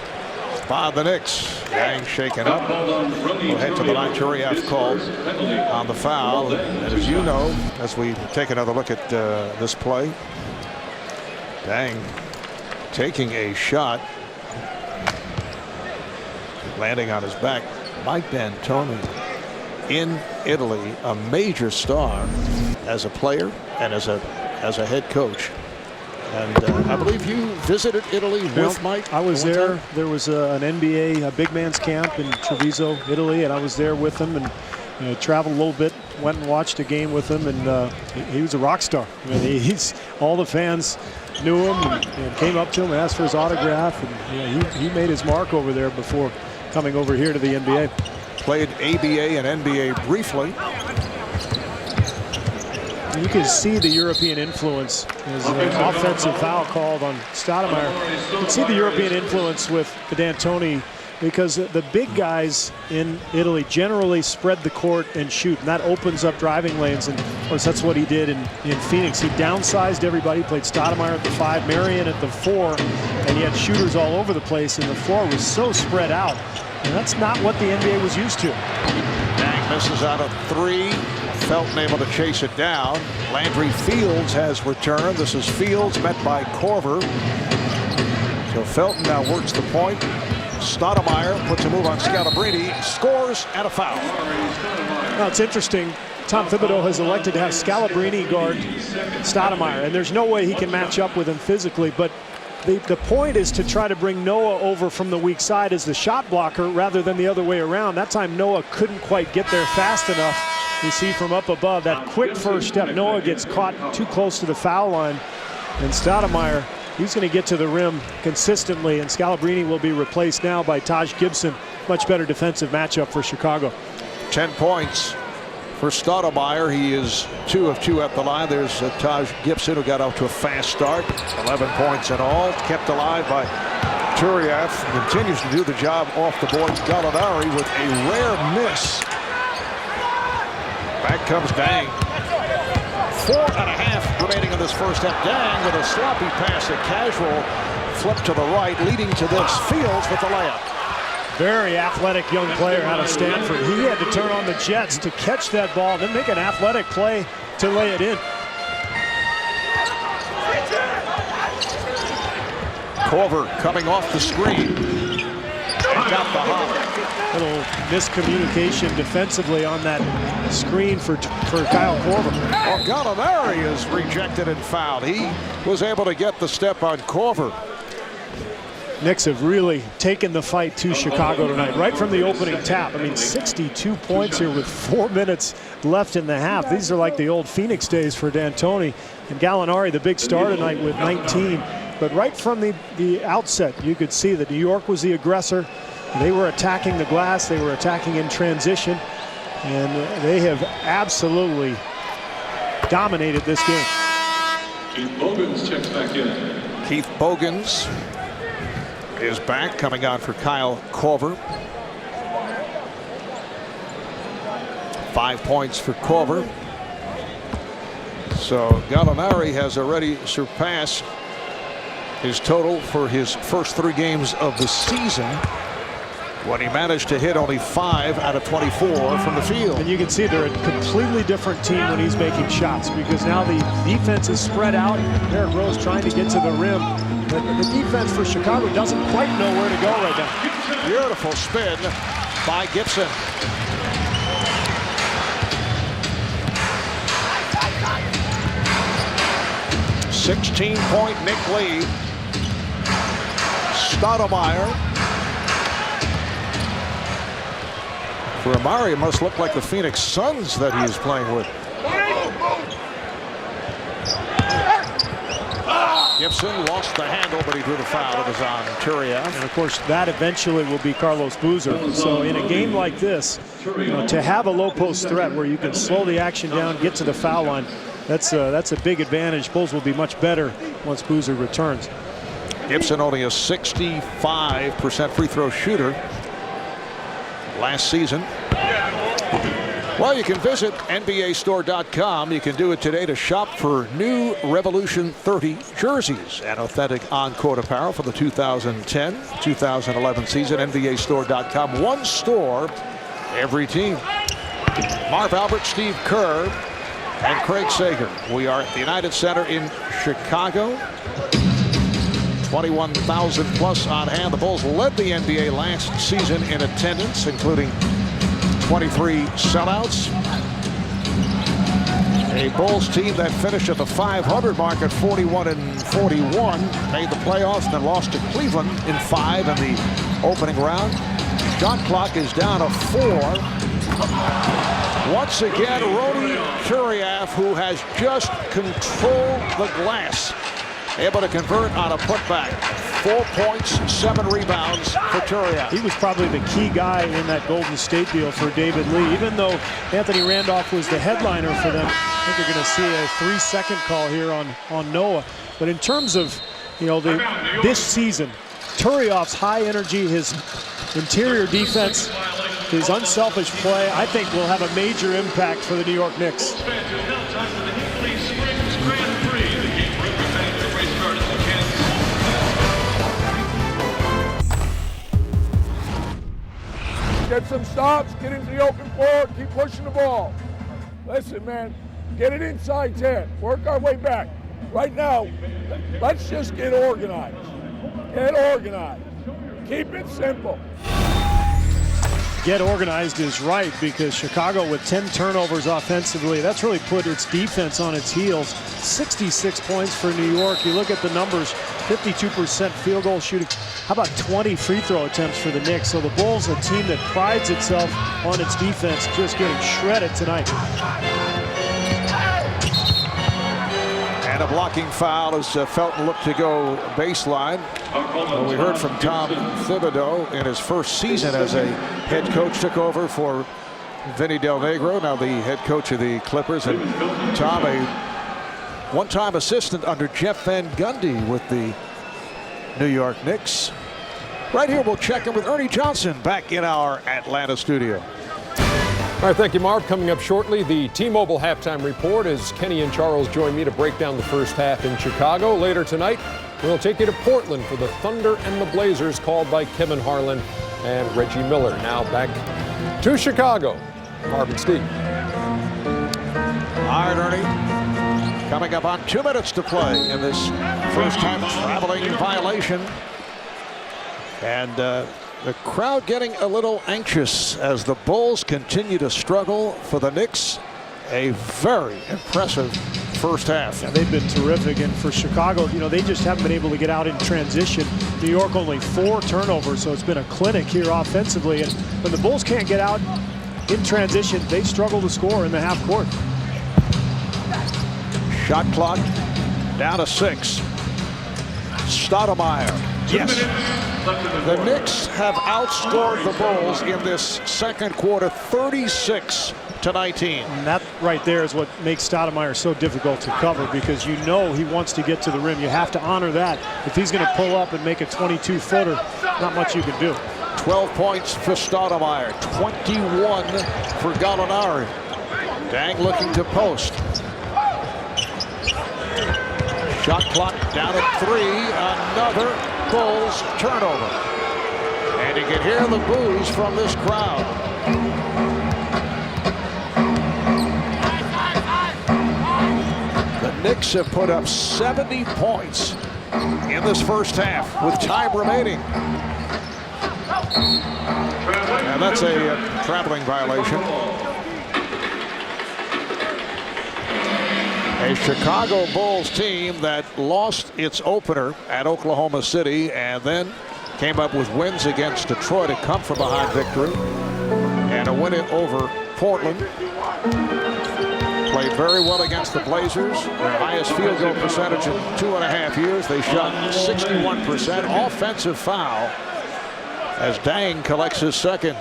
by the Knicks. Dang shaken up. We'll head to the line. Turiaf called on the foul. And as you know, as we take another look at this play, Dang taking a shot, landing on his back. Mike D'Antoni in Italy, a major star as a player and as a head coach. And I believe you visited Italy with Mike. I was there. There was an NBA big man's camp in Treviso, Italy, and I was there with him and traveled a little bit. Went and watched a game with him, and he was a rock star. I mean, all the fans knew him and came up to him and asked for his autograph. And he made his mark over there before coming over here to the NBA. Played ABA and NBA briefly. You can see the European influence. There's an offensive foul called on Stoudemire. You can see the European influence with D'Antoni because the big guys in Italy generally spread the court and shoot, and that opens up driving lanes. And of course, that's what he did in Phoenix. He downsized everybody, played Stoudemire at the 5, Marion at the 4, and he had shooters all over the place, and the floor was so spread out. And that's not what the NBA was used to. Dang misses out of 3. Felton able to chase it down. Landry Fields has returned. This is Fields met by Corver. So Felton now works the point. Stoudemire puts a move on Scalabrine, scores, and a foul. Now it's interesting. Tom Thibodeau has elected to have Scalabrine guard Stoudemire, and there's no way he can match up with him physically, but the point is to try to bring Noah over from the weak side as the shot blocker rather than the other way around. That time Noah couldn't quite get there fast enough. You see from up above that quick first step, Noah gets caught too close to the foul line, and Stoudemire, he's going to get to the rim consistently, and Scalabrine will be replaced now by Taj Gibson. Much better defensive matchup for Chicago. 10 points for Stoudemire. He is 2 of 2 at the line. There's Taj Gibson, who got off to a fast start. 11 points in all, kept alive by Turiaf. Continues to do the job off the board. Gallinari with a rare miss. Back comes Dang. 4.5 remaining in this first half. Dang with a sloppy pass, a casual flip to the right, leading to this. Fields with the layup. Very athletic young player out of Stanford. He had to turn on the jets to catch that ball and then make an athletic play to lay it in. Corver coming off the screen. Got the hop. Little miscommunication defensively on that screen for Kyle Korver. Well, Gallinari is rejected and fouled. He was able to get the step on Corver. Knicks have really taken the fight to Chicago tonight, right from the opening tap. I mean, 62 points here with 4 minutes left in the half. These are like the old Phoenix days for D'Antoni. And Gallinari, the big star tonight with 19. But right from the outset, you could see that New York was the aggressor. They were attacking the glass. They were attacking in transition. And they have absolutely dominated this game. Keith Bogans checks back in. Keith Bogans is back, coming on for Kyle Korver. 5 points for Korver. So Gallinari has already surpassed his total for his first 3 games of the season, when he managed to hit only 5 out of 24 from the field. And you can see they're a completely different team when he's making shots, because now the defense is spread out. Derrick Rose trying to get to the rim. But the defense for Chicago doesn't quite know where to go right now. Beautiful spin by Gibson. .16 Knick lead. Stoudemire. For Amari, it must look like the Phoenix Suns that he is playing with. Gibson lost the handle, but he drew the foul. It was on Turiaf. And of course, that eventually will be Carlos Boozer. So in a game like this, to have a low post threat where you can slow the action down, get to the foul line, that's a big advantage. Bulls will be much better once Boozer returns. Gibson only a 65% free throw shooter last season. Well, you can visit NBAstore.com. You can do it today to shop for new Revolution 30 jerseys and authentic on-court apparel for the 2010-2011 season. NBAstore.com. One store, every team. Marv Albert, Steve Kerr, and Craig Sager. We are at the United Center in Chicago. 21,000 plus on hand. The Bulls led the NBA last season in attendance, including 23 sellouts. A Bulls team that finished at the 500 mark at 41-41, made the playoffs and then lost to Cleveland in 5 in the opening round. Shot clock is down to 4. Once again, Rodi Turiaf, who has just controlled the glass, able to convert on a putback. 4 points, 7 rebounds for Turiaf. He was probably the key guy in that Golden State deal for David Lee. Even though Anthony Randolph was the headliner for them, I think you're going to see a 3-second call here on Noah. But in terms of, this season, Turiaf's high energy, his interior defense, his unselfish play, I think will have a major impact for the New York Knicks. Get some stops, get into the open floor, keep pushing the ball. Listen, man, get it inside 10, work our way back. Right now, let's just get organized. Get organized. Keep it simple. Get organized is right, because Chicago with 10 turnovers offensively, that's really put its defense on its heels. 66 points for New York. You look at the numbers, 52% field goal shooting. How about 20 free throw attempts for the Knicks? So the Bulls, a team that prides itself on its defense, just getting shredded tonight. And a blocking foul as Felton looked to go baseline. Well, we heard from Tom Thibodeau in his first season as a head coach, took over for Vinny Del Negro, now the head coach of the Clippers. And Tom, a one-time assistant under Jeff Van Gundy with the New York Knicks. Right here, we'll check in with Ernie Johnson back in our Atlanta studio. All right, thank you, Marv. Coming up shortly, the T-Mobile halftime report as Kenny and Charles join me to break down the first half in Chicago. Later tonight, we'll take you to Portland for the Thunder and the Blazers, called by Kevin Harlan and Reggie Miller. Now back to Chicago. Marv and Steve. All right, Ernie. Coming up on 2 minutes to play in this first half traveling violation. And the crowd getting a little anxious as the Bulls continue to struggle for the Knicks. A very impressive first half. Yeah, they've been terrific, and for Chicago, they just haven't been able to get out in transition. New York only 4 turnovers, so it's been a clinic here offensively. And when the Bulls can't get out in transition, they struggle to score in the half court. Shot clock down to 6. Stoudemire. Yes. The Knicks have outscored the Bulls in this second quarter 36-19. And that right there is what makes Stoudemire so difficult to cover, because you know he wants to get to the rim. You have to honor that. If he's going to pull up and make a 22-footer, not much you can do. 12 points for Stoudemire, 21 for Gallinari. Dang looking to post. Shot clock down at 3. Another Bulls turnover. And you can hear the boos from this crowd. The Knicks have put up 70 points in this first half with time remaining. And that's a traveling violation. A Chicago Bulls team that lost its opener at Oklahoma City and then came up with wins against Detroit, a come-from-behind victory, and a win over Portland. Played very well against the Blazers, their highest field goal percentage in 2.5 years. They shot 61%. Offensive foul as Dang collects his second.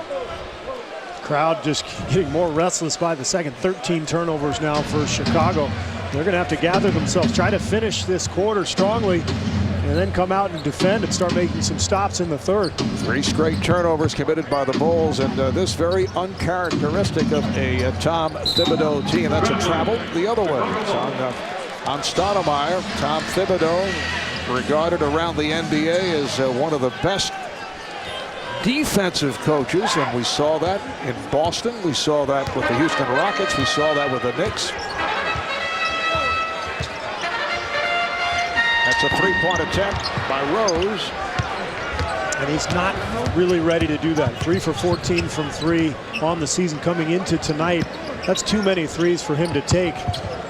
Crowd just getting more restless by the second. 13 turnovers now for Chicago. They're going to have to gather themselves, try to finish this quarter strongly, and then come out and defend and start making some stops in the third. 3 straight turnovers committed by the Bulls, and this very uncharacteristic of a Tom Thibodeau team. That's a travel the other way. It's on Stoudemire. Tom Thibodeau, regarded around the NBA as one of the best defensive coaches, and we saw that in Boston. We saw that with the Houston Rockets. We saw that with the Knicks. That's a 3-point attempt by Rose. And he's not really ready to do that. 3 for 14 from 3 on the season coming into tonight. That's too many threes for him to take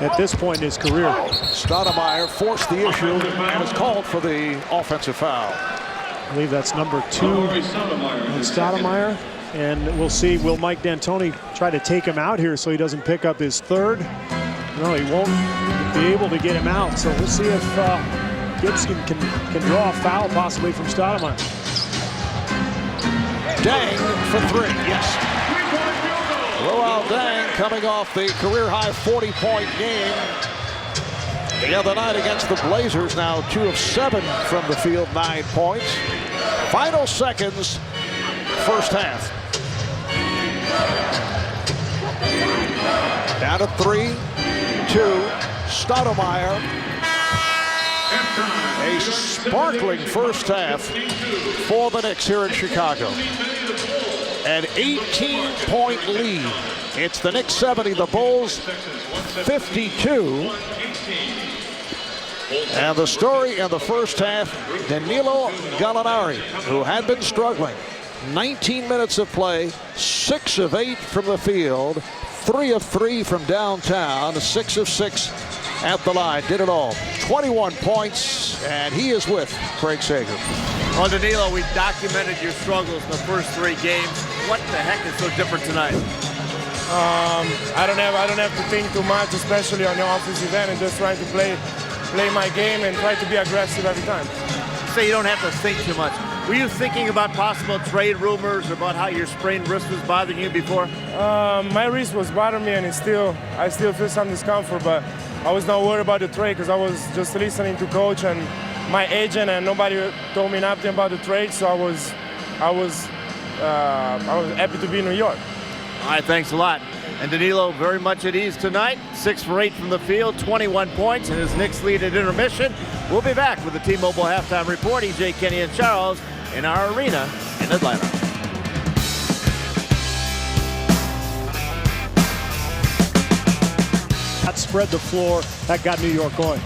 at this point in his career. Stoudemire forced the issue and is called for the offensive foul. I believe that's number 2 on Stoudemire. And we'll see, will Mike D'Antoni try to take him out here so he doesn't pick up his 3rd? No, he won't be able to get him out. So we'll see if Gibson can draw a foul possibly from Stoudemire. Dang for 3, yes. Luol Deng coming off the career-high 40-point game the other night against the Blazers. Now 2 of 7 from the field, 9 points. Final seconds, first half. Down to 3, 2, Stoudemire. A sparkling first half for the Knicks here in Chicago. An 18-point lead. It's the Knicks 70, the Bulls 52. And the story in the first half, Danilo Gallinari, who had been struggling. 19 minutes of play, 6 of 8 from the field, 3 of 3 from downtown, 6 of 6 at the line. Did it all. 21 points, and he is with Craig Sager. Well, Danilo, we documented your struggles in the first 3 games. What the heck is so different tonight? I don't have to think too much, especially on the offensive end, and just trying to play my game and try to be aggressive every time. So you don't have to think too much. Were you thinking about possible trade rumors, about how your sprained wrist was bothering you before? My wrist was bothering me, and I still feel some discomfort, but I was not worried about the trade because I was just listening to coach and my agent, and nobody told me nothing about the trade, so I was happy to be in New York. All right, thanks a lot. And Danilo very much at ease tonight. 6 for 8 from the field, 21 points, and his Knicks lead at intermission. We'll be back with the T-Mobile Halftime Report. EJ, Kenny, and Charles in our arena in Atlanta. That spread the floor. That got New York going.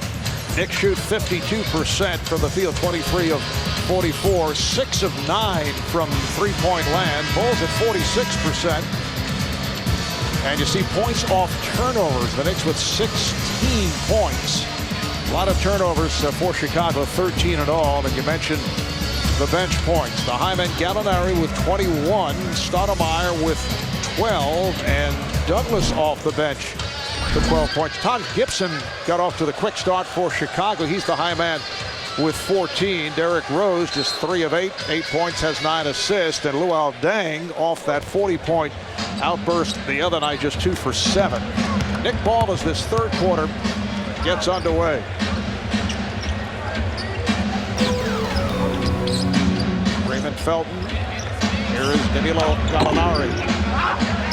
Knicks shoot 52% from the field, 23 of 44, 6 of 9 from three-point land. Bulls at 46%. And you see points off turnovers. The Knicks with 16 points. A lot of turnovers for Chicago, 13 in all. And you mentioned the bench points. The Hyman Gallinari with 21, Stoudemire with 12, and Douglas off the bench for 12 points. Todd Gibson got off to the quick start for Chicago. He's the high man with 14. Derrick Rose just 3 of 8, 8 points, has 9 assists, and Luol Deng off that 40-point outburst the other night, just 2 for 7. Nick Ball, as this third quarter gets underway. Raymond Felton. Here is Danilo Gallinari.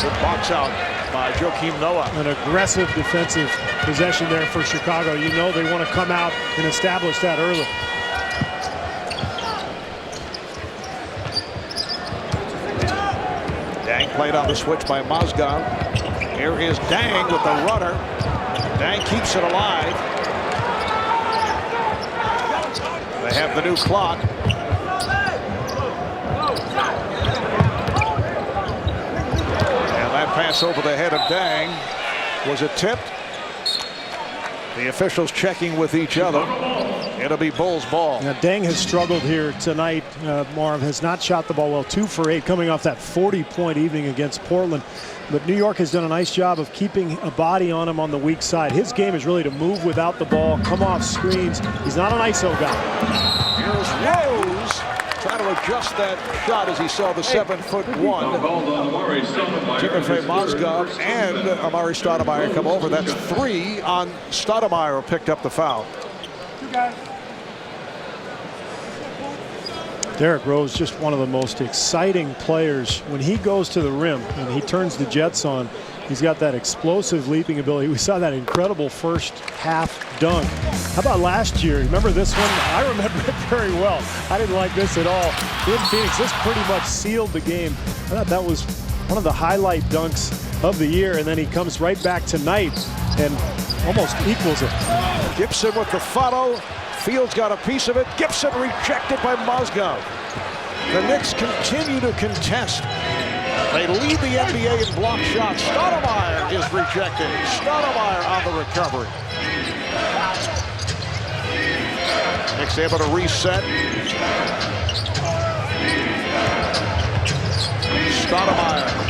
Good box out by Joakim Noah. An aggressive defensive possession there for Chicago. You know they want to come out and establish that early. Deng played on the switch by Mozgov. Here is Deng with the runner. Deng keeps it alive. They have the new clock. And that pass over the head of Deng. Was it tipped? The officials checking with each other. It'll be Bulls ball. Now, Deng has struggled here tonight. Marv has not shot the ball well. 2 for 8 coming off that 40-point evening against Portland. But New York has done a nice job of keeping a body on him on the weak side. His game is really to move without the ball, come off screens. He's not an ISO guy. Here's Rose trying to adjust that shot as he saw the 7'1" Timofey Mozgov and Amari Stoudemire come over. That's 3 on Stoudemire, who picked up the foul. Derrick Rose, just one of the most exciting players. When he goes to the rim and he turns the jets on, he's got that explosive leaping ability. We saw that incredible first half dunk. How about last year? Remember this one? I remember it very well. I didn't like this at all. In Phoenix, this pretty much sealed the game. I thought that was one of the highlight dunks of the year, and then he comes right back tonight and almost equals it. Gibson with the follow. Fields got a piece of it. Gibson rejected by Mozgov. The Knicks continue to contest. They lead the NBA in block shots. Stoudemire is rejected. Stoudemire on the recovery. Knicks able to reset. Stoudemire.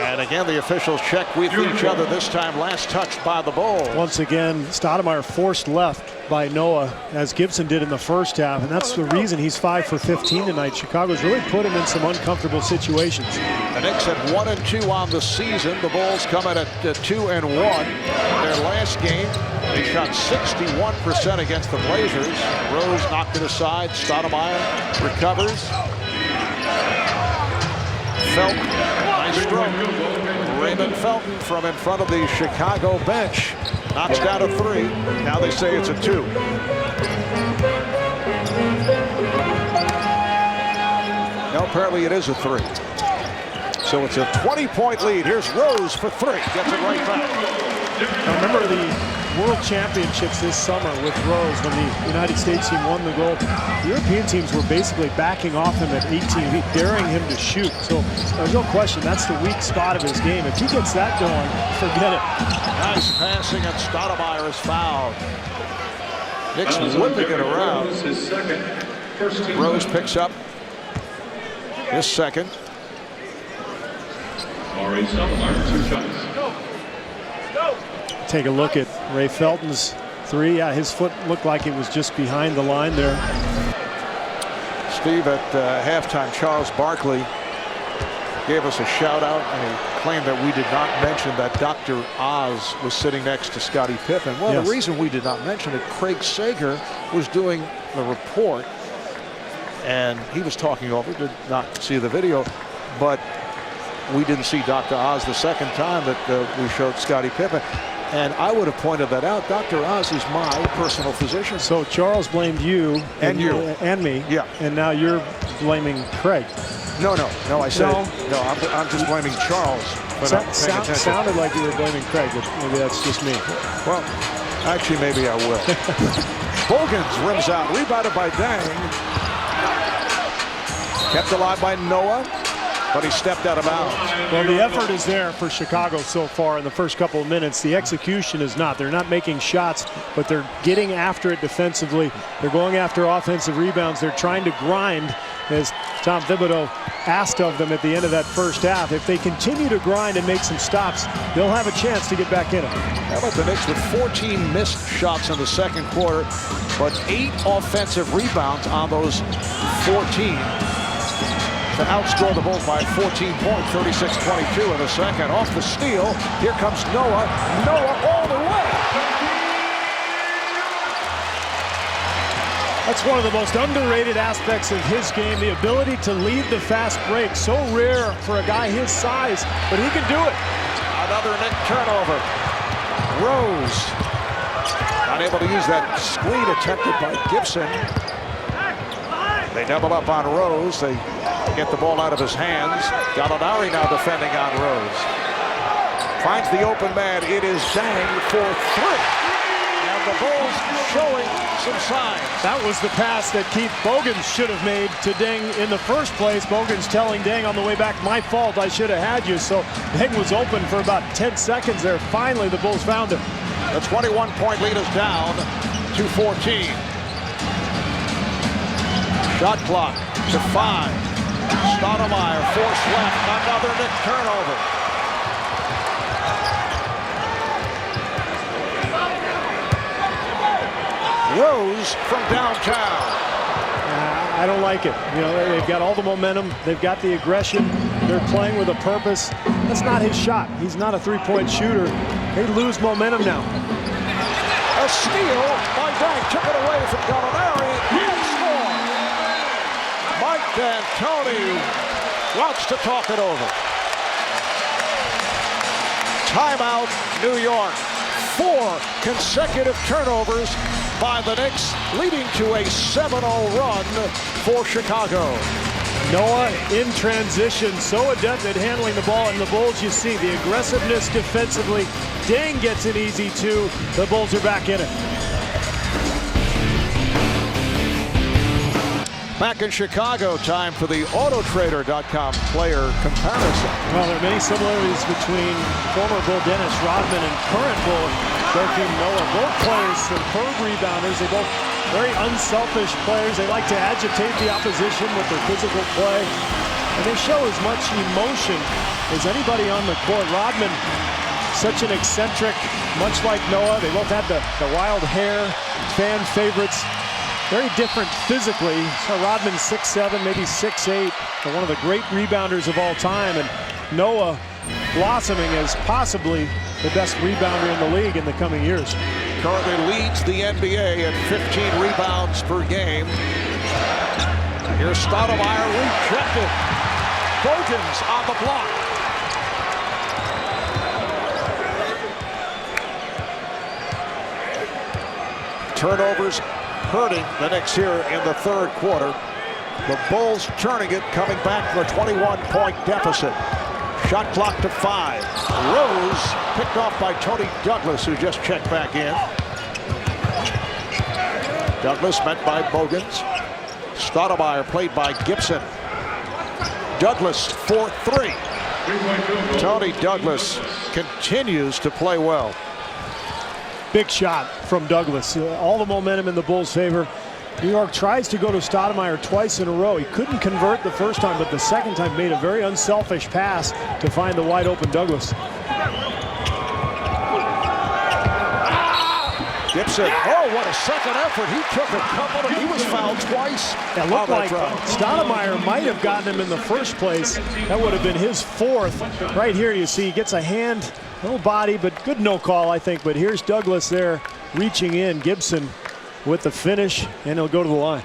And again, the officials check with each other, this time last touched by the Bulls. Once again, Stoudemire forced left by Noah, as Gibson did in the first half, and that's the reason he's 5 for 15 tonight. Chicago's really put him in some uncomfortable situations. The Knicks at 1-2 on the season. The Bulls come in at 2-1. Their last game, they shot 61% against the Blazers. Rose knocked it aside. Stoudemire recovers. Felton, nice stroke. Raymond Felton from in front of the Chicago bench knocks down a 3. Now they say it's a 2. No, apparently it is a 3. So it's a 20-point lead. Here's Rose for 3. Gets it right back. Now remember the World Championships this summer with Rose, when the United States team won the gold. The European teams were basically backing off him at 18 feet, daring him to shoot. So there's no question that's the weak spot of his game. If he gets that going, forget it. Nice passing, and Stoudemire is fouled. Knicks whipping it around. Rose picks up his second. Take a look at Ray Felton's 3. Yeah, his foot looked like it was just behind the line there. Steve, at halftime, Charles Barkley gave us a shout out, and he claimed that we did not mention that Dr. Oz was sitting next to Scottie Pippen. Well, yes. The reason we did not mention it, Craig Sager was doing the report, and he was talking over, did not see the video, but we didn't see Dr. Oz the second time that we showed Scottie Pippen. And I would have pointed that out. Dr. Oz is my personal physician. So Charles blamed you and you and me. Yeah. And now you're blaming Craig. No. I said no. I'm just blaming Charles. But sounded like you were blaming Craig, but maybe that's just me. Well, actually, maybe I will. Bogans rims out, rebounded by Deng. Kept alive by Noah. but he stepped out of bounds. Well, the effort is there for Chicago so far in the first couple of minutes. The execution is not. They're not making shots, but they're getting after it defensively. They're going after offensive rebounds. They're trying to grind, as Tom Thibodeau asked of them at the end of that first half. If they continue to grind and make some stops, they'll have a chance to get back in it. How about the Knicks with 14 missed shots in the second quarter, but 8 offensive rebounds on those 14 to outscore the Bulls by 14 points, 36-22 in the second. Off the steal, here comes Noah. Noah all the way. That's one of the most underrated aspects of his game, the ability to lead the fast break. So rare for a guy his size, but he can do it. Another Knick turnover. Rose not able to use that screen attempted by Gibson. They double up on Rose. They get the ball out of his hands. Gallinari now defending on Rose. Finds the open man. It is Dang for 3. And the Bulls showing some signs. That was the pass that Keith Bogans should have made to Deng in the first place. Bogans telling Deng on the way back, my fault, I should have had you. So Deng was open for about 10 seconds there. Finally, the Bulls found him. The 21-point lead is down to 14. Shot clock to 5. Stoudemire forced left. Another Knick turnover. Rose from downtown. I don't like it. You know, they've got all the momentum. They've got the aggression. They're playing with a purpose. That's not his shot. He's not a three-point shooter. They lose momentum now. A steal by Dang. Took it away from Gallinari and scored. Mike D'Antoni wants to talk it over. Timeout, New York. 4 consecutive turnovers by the Knicks, leading to a 7-0 run for Chicago. Noah in transition, so adept at handling the ball, and the Bulls, you see the aggressiveness defensively. Dang gets it easy too. The Bulls are back in it. Back in Chicago, time for the Autotrader.com player comparison. Well, there are many similarities between former Bull Dennis Rodman and current Bull Joakim Noah. Both players superb rebounders. They both very unselfish players. They like to agitate the opposition with their physical play. And they show as much emotion as anybody on the court. Rodman, such an eccentric, much like Noah. They both had the wild hair, fan favorites. Very different physically. So Rodman 6'7", maybe 6'8", but one of the great rebounders of all time. And Noah blossoming as possibly the best rebounder in the league in the coming years. Currently leads the NBA at 15 rebounds per game. Here's Stoudemire rejected. Bogans on the block. Turnovers hurting the Knicks here in the third quarter. The Bulls turning it, coming back from a 21-point deficit. Shot clock to 5. Rose picked off by Tony Douglas, who just checked back in. Douglas met by Bogans. Stoudemire played by Gibson. Douglas for 3. Tony Douglas continues to play well. Big shot from Douglas. All the momentum in the Bulls' favor. New York tries to go to Stoudemire twice in a row. He couldn't convert the first time, but the second time made a very unselfish pass to find the wide open Douglas. Gibson, oh, what a second effort. He took a couple of, he was fouled twice. It looked like Stoudemire might have gotten him in the first place. That would have been his 4th. Right here you see he gets a hand, little body, but good no call, I think. But here's Douglas there reaching in. Gibson with the finish, and he'll go to the line.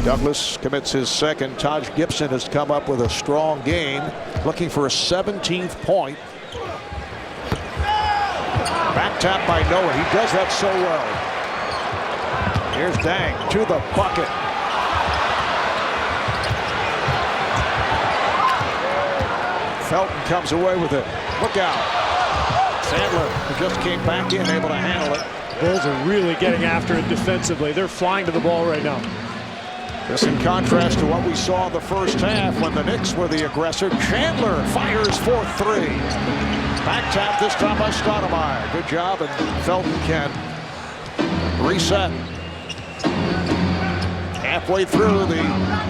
Douglas commits his second. Taj Gibson has come up with a strong game, looking for a 17th point. Back tap by Noah. He does that so well. Here's Dang to the bucket. Felton comes away with it. Look out. Sandler, who just came back in, able to handle it. Bulls are really getting after it defensively. They're flying to the ball right now. This in contrast to what we saw in the first half when the Knicks were the aggressor. Chandler fires for three. Back tap this time by Stoudemire. Good job, and Felton can reset. Halfway through the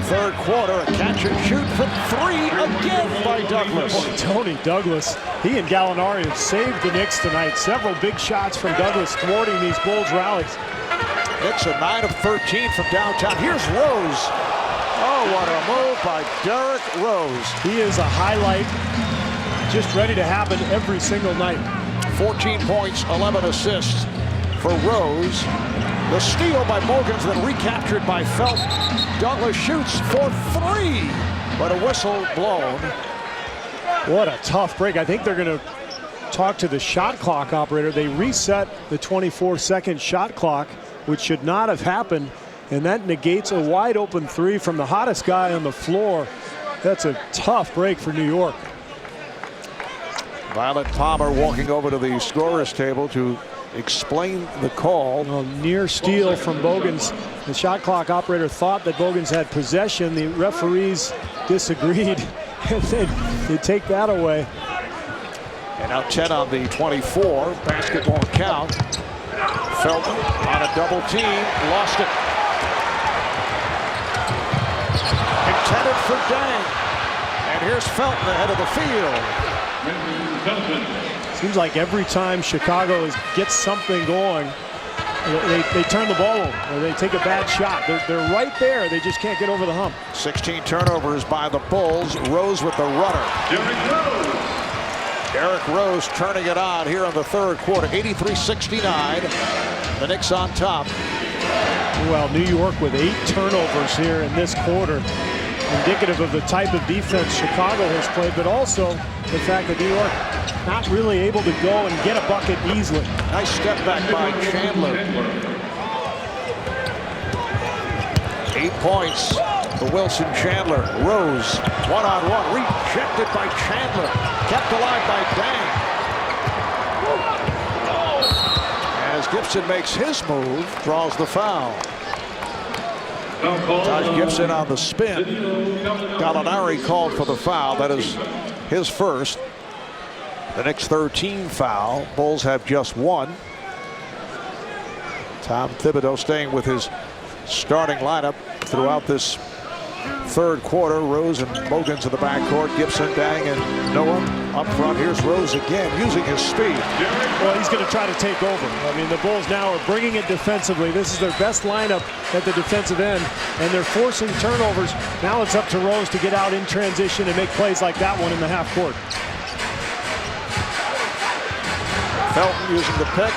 third quarter, a catch and shoot from three again by Douglas. Boy, Tony Douglas, he and Gallinari have saved the Knicks tonight. Several big shots from Douglas thwarting these Bulls rallies. Knicks a 9 of 13 from downtown. Here's Rose. Oh, what a move by Derrick Rose. He is a highlight, just ready to happen every single night. 14 points, 11 assists for Rose. The steal by Bogans, then recaptured by Felton. Douglas shoots for three, but a whistle blown. What a tough break. I think they're going to talk to the shot clock operator. They reset the 24-second shot clock, which should not have happened, and that negates a wide open three from the hottest guy on the floor. That's a tough break for New York. Violet Palmer walking over to the scorer's table to explain the call. Well, near steal from Bogans. The shot clock operator thought that Bogans had possession. The referees disagreed, and then they take that away. And now 10 on the 24. Basketball count. Felton on a double team. Lost it. Intended for Dang. And here's Felton ahead of the field. Seems like every time Chicago gets something going, they turn the ball over, or they take a bad shot. They're right there. They just can't get over the hump. 16 turnovers by the Bulls. Rose with the runner. Derrick Rose turning it on here in the third quarter. 83-69. The Knicks on top. Well, New York with 8 turnovers here in this quarter. Indicative of the type of defense Chicago has played, but also the fact that New York not really able to go and get a bucket easily. Nice step back by Chandler. 8 points for Wilson Chandler. Rose, one-on-one, rejected by Chandler. Kept alive by Dang. As Gibson makes his move, draws the foul. Taj Gibson on the spin. Gallinari called for the foul. That is his first. The Knicks' 13th foul. Bulls have just one. Tom Thibodeau staying with his starting lineup throughout this third quarter. Rose and Bogans in the backcourt. Gibson, Dang, and Noah up front. Here's Rose again using his speed. Well, he's going to try to take over. I mean, the Bulls now are bringing it defensively. This is their best lineup at the defensive end, and they're forcing turnovers. Now it's up to Rose to get out in transition and make plays like that one in the half court. Felton using the pick.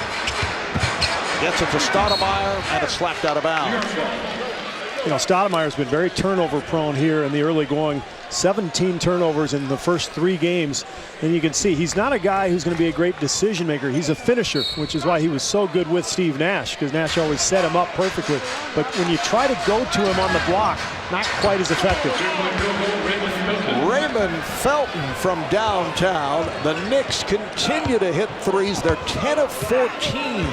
Gets it to Stoudemire, and it's slapped out of bounds. You know, Stoudemire's been very turnover prone here in the early going. 17 turnovers in the first 3 games. And you can see he's not a guy who's going to be a great decision maker. He's a finisher, which is why he was so good with Steve Nash, because Nash always set him up perfectly. But when you try to go to him on the block, not quite as effective. Raymond Felton from downtown. The Knicks continue to hit threes. They're 10 of 14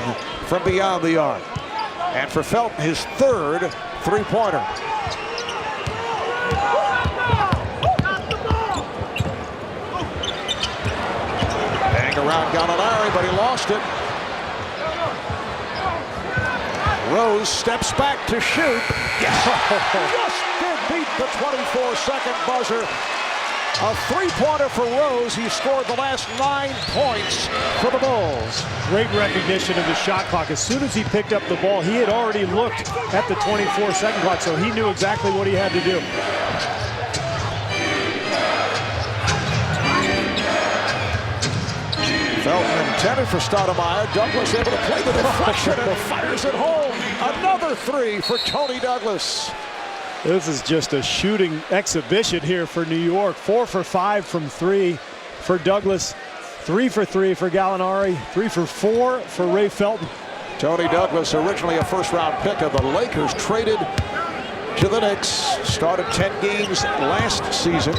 from beyond the arc. And for Felton, his third three-pointer. Hang around Gallinari, but he lost it. Rose steps back to shoot. Yes! Just did beat the 24-second buzzer. A three-pointer for Rose. He scored the last 9 points for the Bulls. Great recognition of the shot clock. As soon as he picked up the ball, he had already looked at the 24-second clock, so he knew exactly what he had to do. Felton intended for Stoudemire. Douglas able to play the deflection and fires it home. Another three for Tony Douglas. This is just a shooting exhibition here for New York. 4 for 5 from 3 for Douglas. 3 for 3 for Gallinari. 3 for 4 for Ray Felton. Tony Douglas, originally a first-round pick of the Lakers, traded to the Knicks. Started 10 games last season.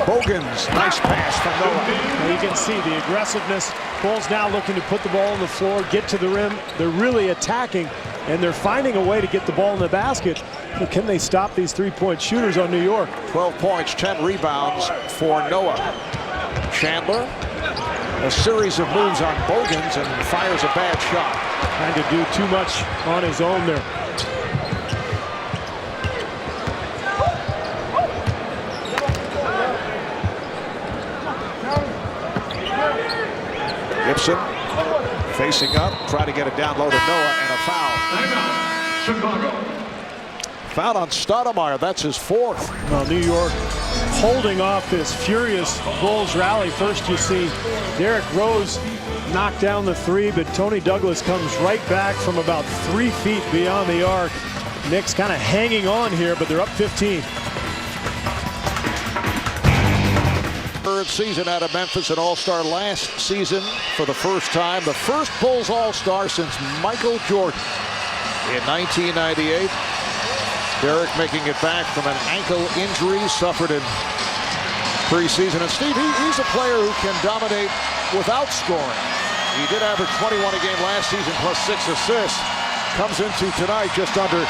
Bogans Bogans, nice pass from Noah. Now you can see the aggressiveness. Bulls now looking to put the ball on the floor, get to the rim. They're really attacking, and they're finding a way to get the ball in the basket. But can they stop these three-point shooters on New York? 12 points, 10 rebounds for Noah. Chandler, a series of moves on Bogans, and fires a bad shot. Trying to do too much on his own there. Gibson facing up, trying to get it down low to Noah, and a foul. Timeout, Chicago. Foul on Stoudemire, that's his fourth. Well, New York holding off this furious Bulls rally. First you see Derrick Rose knock down the three, but Tony Douglas comes right back from about 3 feet beyond the arc. Knicks kind of hanging on here, but they're up 15. Third season out of Memphis, an All-Star last season for the first time. The first Bulls All-Star since Michael Jordan in 1998. Derrick making it back from an ankle injury suffered in preseason. And Steve, he's a player who can dominate without scoring. He did average 21 a game last season plus 6 assists. Comes into tonight just under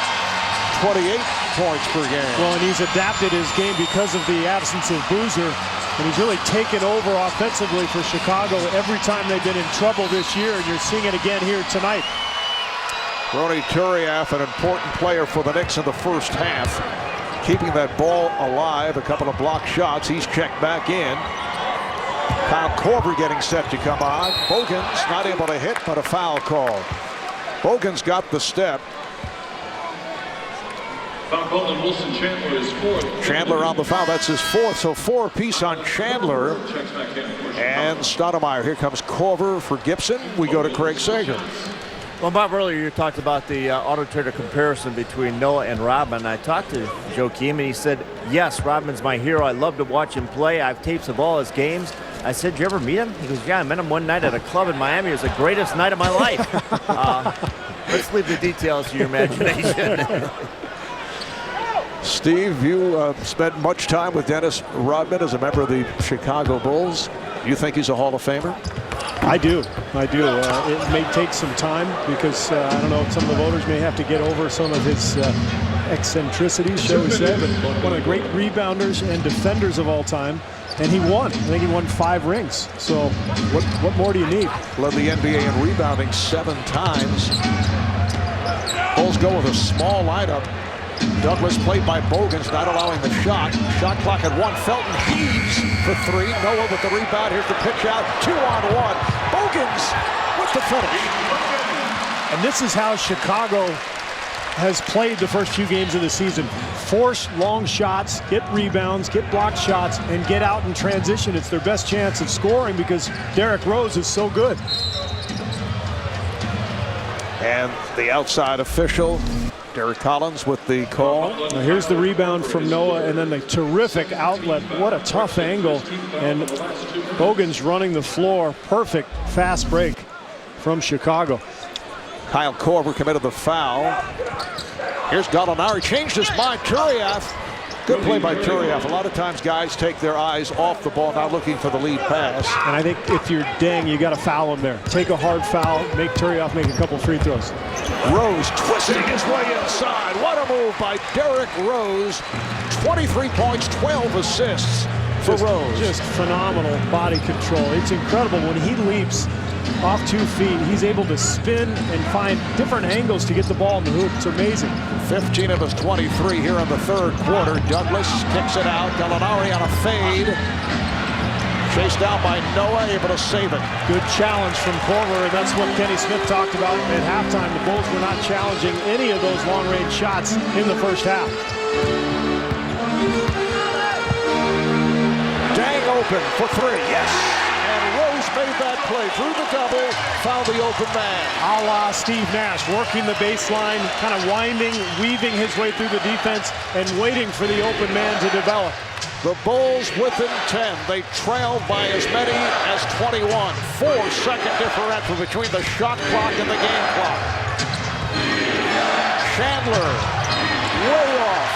28 points per game. Well, and he's adapted his game because of the absence of Boozer. And he's really taken over offensively for Chicago every time they've been in trouble this year. And you're seeing it again here tonight. Ronny Turiaf, an important player for the Knicks in the first half, keeping that ball alive. A couple of blocked shots. He's checked back in. Kyle Korver getting set to come on. Bogans not able to hit, but a foul called. Bogans got the step. Foul called on Wilson Chandler is fourth. Chandler on the foul. That's his fourth. So 4 apiece on Chandler. Checks back in. And Stoudemire. Here comes Korver for Gibson. We go to Craig Sager. Well, Bob, earlier you talked about the auto trader comparison between Noah and Rodman. I talked to Joakim, and he said, yes, Rodman's my hero. I love to watch him play. I have tapes of all his games. I said, did you ever meet him? He goes, yeah, I met him one night at a club in Miami. It was the greatest night of my life. Let's leave the details to your imagination. Steve, you spent much time with Dennis Rodman as a member of the Chicago Bulls. You think he's a Hall of Famer? I do. It may take some time because, I don't know, some of the voters may have to get over some of his eccentricities, shall we say, but one of the great rebounders and defenders of all time. And he won. I think he won 5 rings. So what more do you need? Led the NBA in rebounding 7 times. Bulls go with a small lineup. Douglas played by Bogans, not allowing the shot. Shot clock at 1. Felton heaves for 3. Noah with the rebound. Here's the pitch out. 2-on-1. Bogans with the finish. And this is how Chicago has played the first few games of the season. Force long shots, get rebounds, get blocked shots, and get out in transition. It's their best chance of scoring because Derrick Rose is so good. And the outside official, Derek Collins, with the call. Now here's the rebound from Noah, and then the terrific outlet. What a tough angle. And Bogans running the floor. Perfect fast break from Chicago. Kyle Korver committed the foul. Here's Gallinari, changed his mind. Turiaf, good play by Turiaf. A lot of times guys take their eyes off the ball, not looking for the lead pass. And I think if you're Deng, you got to foul him there. Take a hard foul, make Turiaf make a couple free throws. Rose twisting his way inside. What a move by Derrick Rose. 23 points, 12 assists for Rose. Just phenomenal body control. It's incredible when he leaps off 2 feet. He's able to spin and find different angles to get the ball in the hoop. It's amazing. 15 of his 23 here in the third quarter. Douglas kicks it out. Gallinari on a fade. Chased down by Noah, able to save it. Good challenge from Korver, and that's what Kenny Smith talked about at halftime. The Bulls were not challenging any of those long-range shots in the first half. Deng open for 3, yes. And Rose made that play through the double, found the open man. A la Steve Nash, working the baseline, kind of winding, weaving his way through the defense, and waiting for the open man to develop. The Bulls within 10. They trailed by as many as 21. 4-second differential between the shot clock and the game clock. Chandler, way off.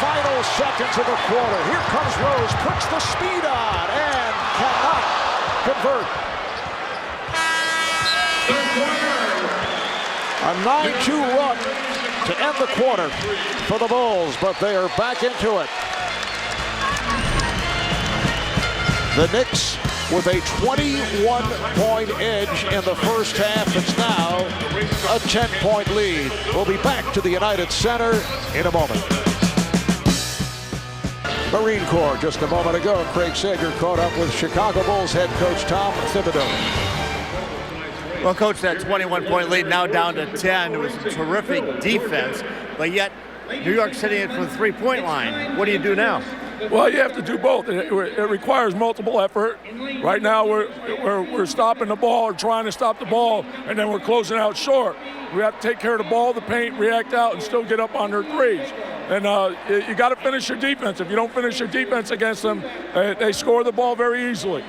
final seconds of the quarter. Here comes Rose, puts the speed on, and cannot convert. A 9-2 run to end the quarter for the Bulls, but they are back into it. The Knicks with a 21-point edge in the first half. It's now a 10-point lead. We'll be back to the United Center in a moment. Marine Corps just a moment ago. Craig Sager caught up with Chicago Bulls head coach Tom Thibodeau. Well, Coach, that 21-point lead now down to 10. It was a terrific defense, but yet New York City in from the three-point line. What do you do now? Well, you have to do both. It requires multiple effort. Right now, we're stopping the ball or trying to stop the ball, and then we're closing out short. We have to take care of the ball, the paint, react out, and still get up on their threes. And you got to finish your defense. If you don't finish your defense against them, they score the ball very easily.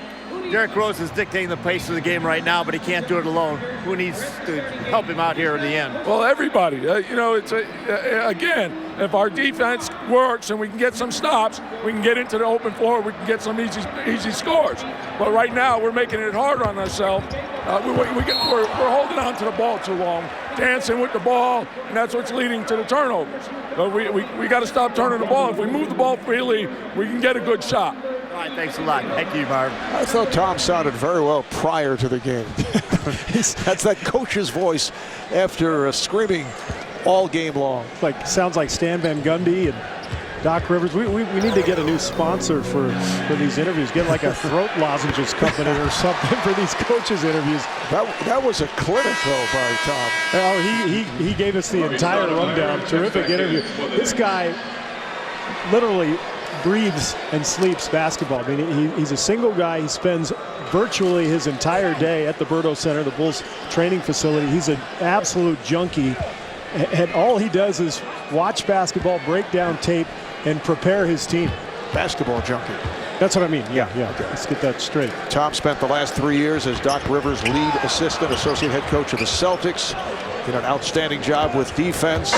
Derrick Rose is dictating the pace of the game right now, but he can't do it alone. Who needs to help him out here at the end? Well, everybody. It's again, if our defense works and we can get some stops, we can get into the open floor. We can get some easy scores. But right now, we're making it hard on ourselves. We're holding on to the ball too long, dancing with the ball, and that's what's leading to the turnovers. But we got to stop turning the ball. If we move the ball freely, we can get a good shot. All right, thanks a lot. Thank you, Marv. I thought Tom sounded very well prior to the game. That's that coach's voice after screaming all game long. Sounds like Stan Van Gundy and Doc Rivers. We need to get a new sponsor for these interviews. Get like a throat lozenges company or something for these coaches' interviews. That was a clinic, though, by Tom. Oh, he gave us the entire rundown. Terrific interview. This guy literally breathes and sleeps basketball. I mean, he's a single guy. He spends virtually his entire day at the Berto Center, the Bulls training facility. He's an absolute junkie, and all he does is watch basketball, break down tape, and prepare his team. Basketball junkie. That's what I mean. Yeah. Okay. Let's get that straight. Tom spent the last 3 years as Doc Rivers' lead assistant, associate head coach of the Celtics. Did an outstanding job with defense,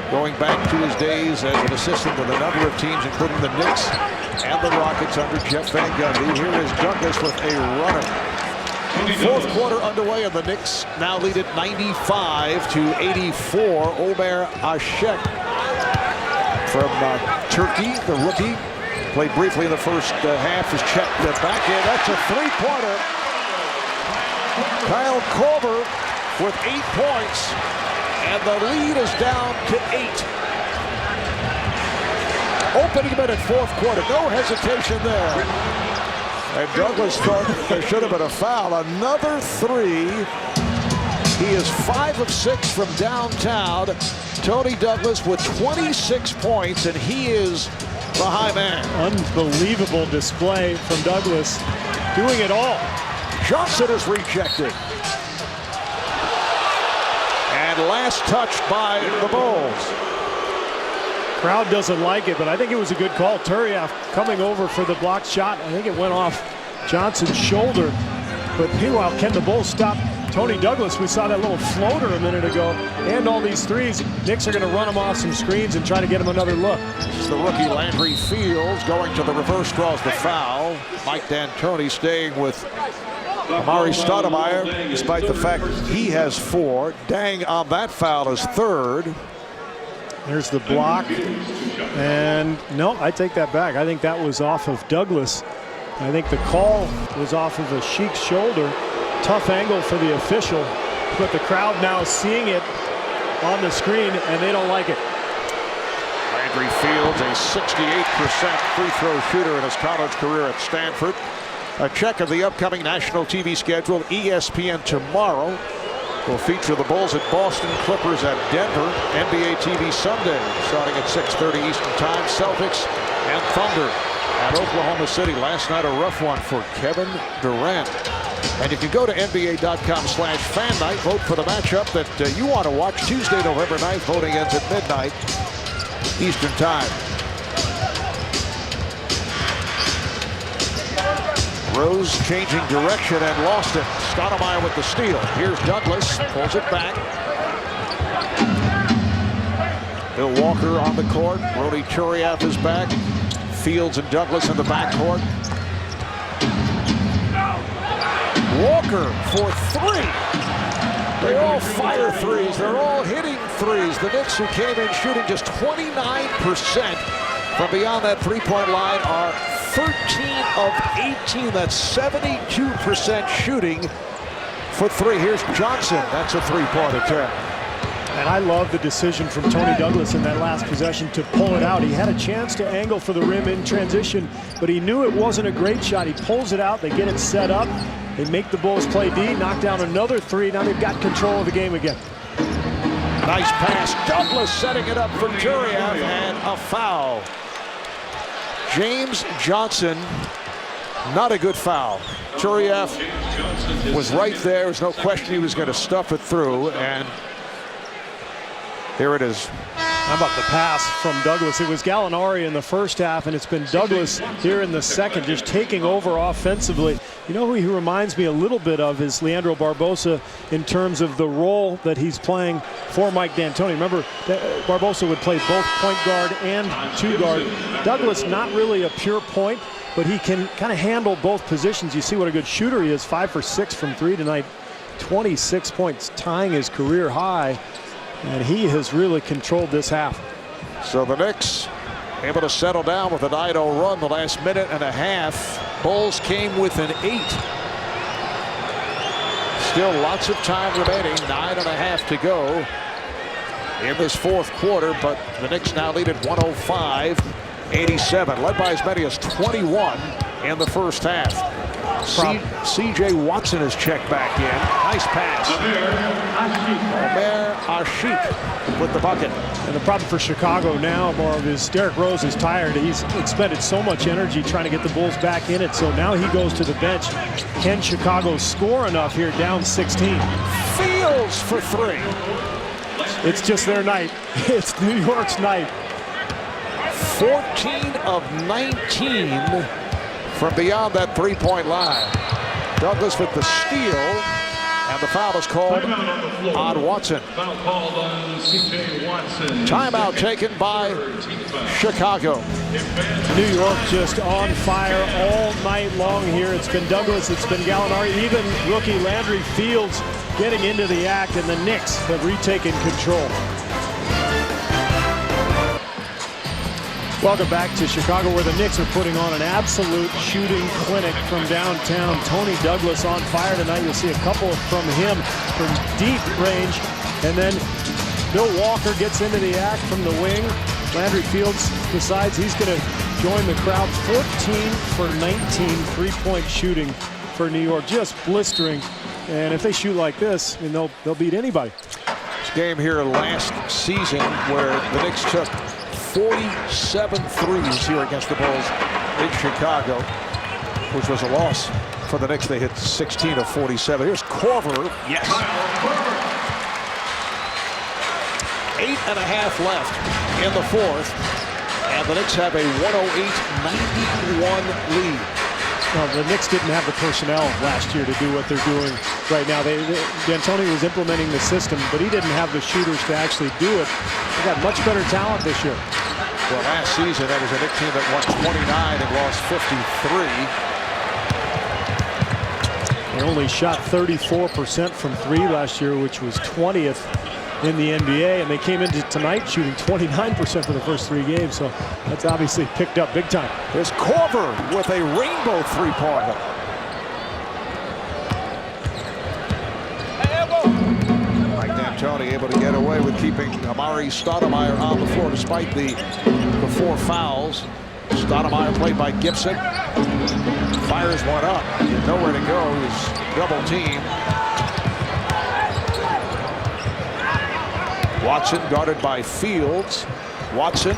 going back to his days as an assistant with a number of teams, including the Knicks and the Rockets under Jeff Van Gundy. Here is Douglas with a runner. Fourth quarter underway, and the Knicks now lead at 95-84. Omer Ashek from Turkey, the rookie, played briefly in the first half, is checked back in. That's a three-pointer. Kyle Korver with 8 points, and the lead is down to 8. Opening minute, fourth quarter, no hesitation there. And Douglas thought there should have been a foul. Another three. He is 5 of 6 from downtown. Tony Douglas with 26 points, and he is the high man. Unbelievable display from Douglas, doing it all. Johnson is rejected. And last touched by the Bulls. Crowd doesn't like it, but I think it was a good call. Turiaf coming over for the blocked shot. I think it went off Johnson's shoulder. But meanwhile, can the Bulls stop Tony Douglas? We saw that little floater a minute ago. And all these threes. Knicks are going to run him off some screens and try to get him another look. This is the rookie Landry Fields going to the reverse, draws the foul. Mike D'Antoni staying with Amari Stoudemire, despite the fact he has 4. Dang on that foul is third. There's the block. And no, I take that back. I think that was off of Douglas. I think the call was off of a Sheik's shoulder. Tough angle for the official, but the crowd now seeing it on the screen, and they don't like it. Landry Fields, a 68% free throw shooter in his college career at Stanford. A check of the upcoming national TV schedule. ESPN tomorrow will feature the Bulls at Boston, Clippers at Denver. NBA TV Sunday starting at 6:30 Eastern Time. Celtics and Thunder at Oklahoma City. Last night a rough one for Kevin Durant. And you can go to NBA.com/fan-night, vote for the matchup that you want to watch Tuesday, November 9th. Voting ends at midnight Eastern Time. Rose changing direction and lost it. Stoudemire with the steal. Here's Douglas, pulls it back. Bill Walker on the court. Rudy Turiaf is back. Fields and Douglas in the backcourt. Walker for three. They all fire threes. They're all hitting threes. The Knicks, who came in shooting just 29% from beyond that three-point line, are 13 of 18. That's 72% shooting for three. Here's Johnson. That's a three-point attempt. And I love the decision from Tony Douglas in that last possession to pull it out. He had a chance to angle for the rim in transition, but he knew it wasn't a great shot. He pulls it out. They get it set up. They make the Bulls play D, knock down another three. Now they've got control of the game again. Nice pass. Douglas setting it up for Turiaf, and a foul. James Johnson, not a good foul. Turiaf was right there. There's no question he was going to stuff it through, and here it is. How about the pass from Douglas? It was Gallinari in the first half, and it's been Douglas here in the second, just taking over offensively. You know who he reminds me a little bit of is Leandro Barbosa in terms of the role that he's playing for Mike D'Antoni. Remember, Barbosa would play both point guard and two guard. Douglas, not really a pure point, but he can kind of handle both positions. You see what a good shooter he is. 5 for 6 from three tonight. 26 points, tying his career high. And he has really controlled this half. So the Knicks able to settle down with a 9-0 run the last minute and a half. Bulls came with an 8. Still lots of time remaining. 9.5 to go in this fourth quarter, but the Knicks now lead at 105-87, led by as many as 21 in the first half. C.J. Watson is checked back in. Nice pass. Omer Asik with the bucket. And the problem for Chicago now, Marv, is Derrick Rose is tired. He's expended so much energy trying to get the Bulls back in it, so now he goes to the bench. Can Chicago score enough here, down 16? Fields for three. It's just their night. It's New York's night. 14 of 19 from beyond that three-point line. Douglas with the steal, and the foul is called on Watson. Foul called on C.J. Watson. Timeout taken by Chicago. New York just on fire all night long here. It's been Douglas, it's been Gallinari, even rookie Landry Fields getting into the act, and the Knicks have retaken control. Welcome back to Chicago, where the Knicks are putting on an absolute shooting clinic from downtown. Tony Douglas on fire tonight. You'll see a couple from him from deep range. And then Bill Walker gets into the act from the wing. Landry Fields decides he's going to join the crowd. 14 for 19 three-point shooting for New York. Just blistering. And if they shoot like this, I mean, they'll beat anybody. This game here last season where the Knicks took 47 threes here against the Bulls in Chicago, which was a loss for the Knicks. They hit 16 of 47. Here's Korver. Yes. 8.5 left in the fourth, and the Knicks have a 108-91 lead. Well, the Knicks didn't have the personnel last year to do what they're doing right now. D'Antoni was implementing the system, but he didn't have the shooters to actually do it. They got much better talent this year. Well, last season, that was a Knicks team that won 29 and lost 53. They only shot 34% from three last year, which was 20th in the NBA, and they came into tonight shooting 29% for the first three games, so that's obviously picked up big time. There's Korver with a rainbow three-pointer. Mike D'Antoni able to get away with keeping Amari Stoudemire on the floor despite the 4 fouls. Stoudemire played by Gibson. Fires one up. Nowhere to go. He's double teamed. Watson guarded by Fields. Watson.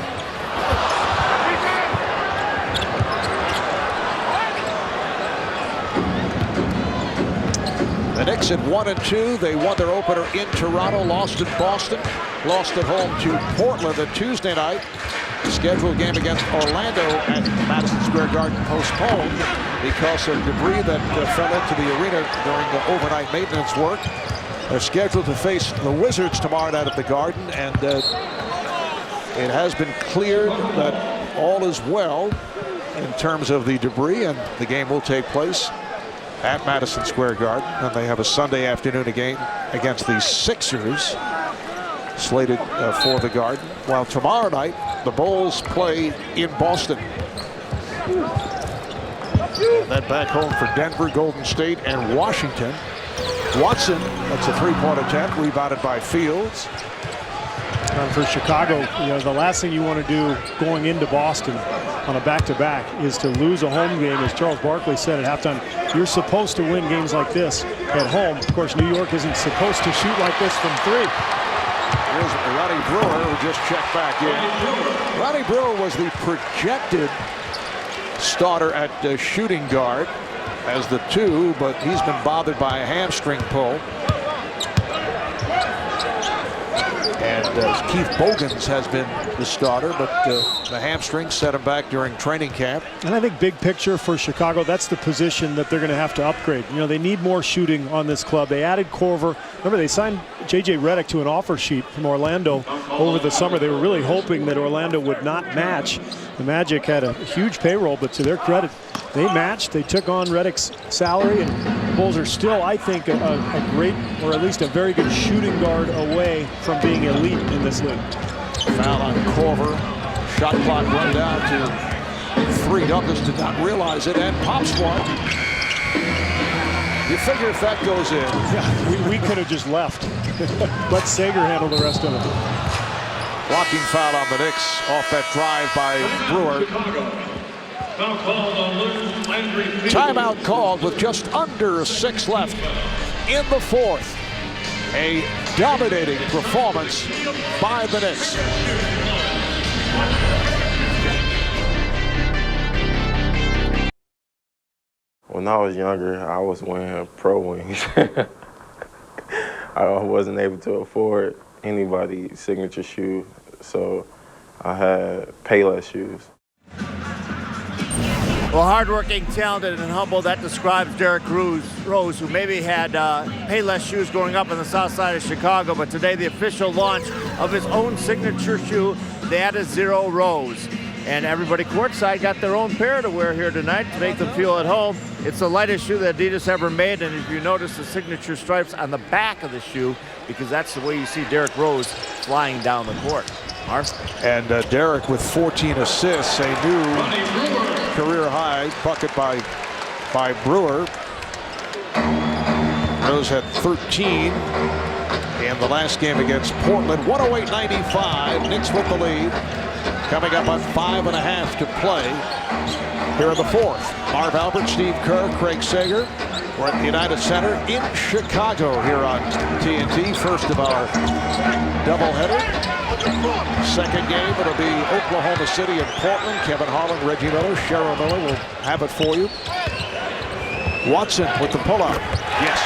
The Knicks at 1-2. They won their opener in Toronto, lost in Boston, lost at home to Portland on Tuesday night. The scheduled game against Orlando at Madison Square Garden postponed because of debris that fell into the arena during the overnight maintenance work. They're scheduled to face the Wizards tomorrow night at the Garden, and it has been cleared that all is well in terms of the debris, and the game will take place at Madison Square Garden. And they have a Sunday afternoon game against the Sixers slated for the Garden, while tomorrow night the Bulls play in Boston. And then back home for Denver, Golden State, and Washington. Watson, that's a three-point attempt, rebounded by Fields. For Chicago, the last thing you want to do going into Boston on a back-to-back is to lose a home game. As Charles Barkley said at halftime, you're supposed to win games like this at home. Of course, New York isn't supposed to shoot like this from three. Here's Ronnie Brewer, who just checked back in. Ronnie Brewer was the projected starter at shooting guard as the 2, but he's been bothered by a hamstring pull. And Keith Bogans has been the starter, but the hamstring set him back during training camp. And I think big picture for Chicago, that's the position that they're going to have to upgrade. They need more shooting on this club. They added Korver. Remember, they signed J.J. Redick to an offer sheet from Orlando over the summer. They were really hoping that Orlando would not match. The Magic had a huge payroll, but to their credit, they matched. They took on Redick's salary, and the Bulls are still, I think, a great, or at least a very good shooting guard away from being elite in this league. Foul on Korver. Shot clock run down to 3. Douglas did not realize it and pops one. You figure if that goes in. Yeah, we could have just left. Let Sager handle the rest of it. Blocking foul on the Knicks off that drive by Brewer. Timeout called with just under 6 left in the 4th. A dominating performance by the Knicks. When I was younger, I was wearing Pro Wings. I wasn't able to afford anybody's signature shoe, so I had Payless shoes. Well, hardworking, talented, and humble, that describes Derrick Rose, who maybe had Payless shoes growing up on the south side of Chicago, but today the official launch of his own signature shoe, the Adizero Rose. And everybody courtside got their own pair to wear here tonight to make them feel at home. It's the lightest shoe that Adidas ever made, and if you notice the signature stripes on the back of the shoe, because that's the way you see Derrick Rose flying down the court. Marv? And Derrick with 14 assists, a new career high bucket by Brewer. Rose had 13 in the last game against Portland. 108-95. Knicks with the lead. Coming up on 5.5 to play here in the 4th. Marv Albert, Steve Kerr, Craig Sager. We're at the United Center in Chicago here on TNT. First of our doubleheader. Second game, it'll be Oklahoma City and Portland. Kevin Harlan, Reggie Miller, Cheryl Miller will have it for you. Watson with the pull-up. Yes.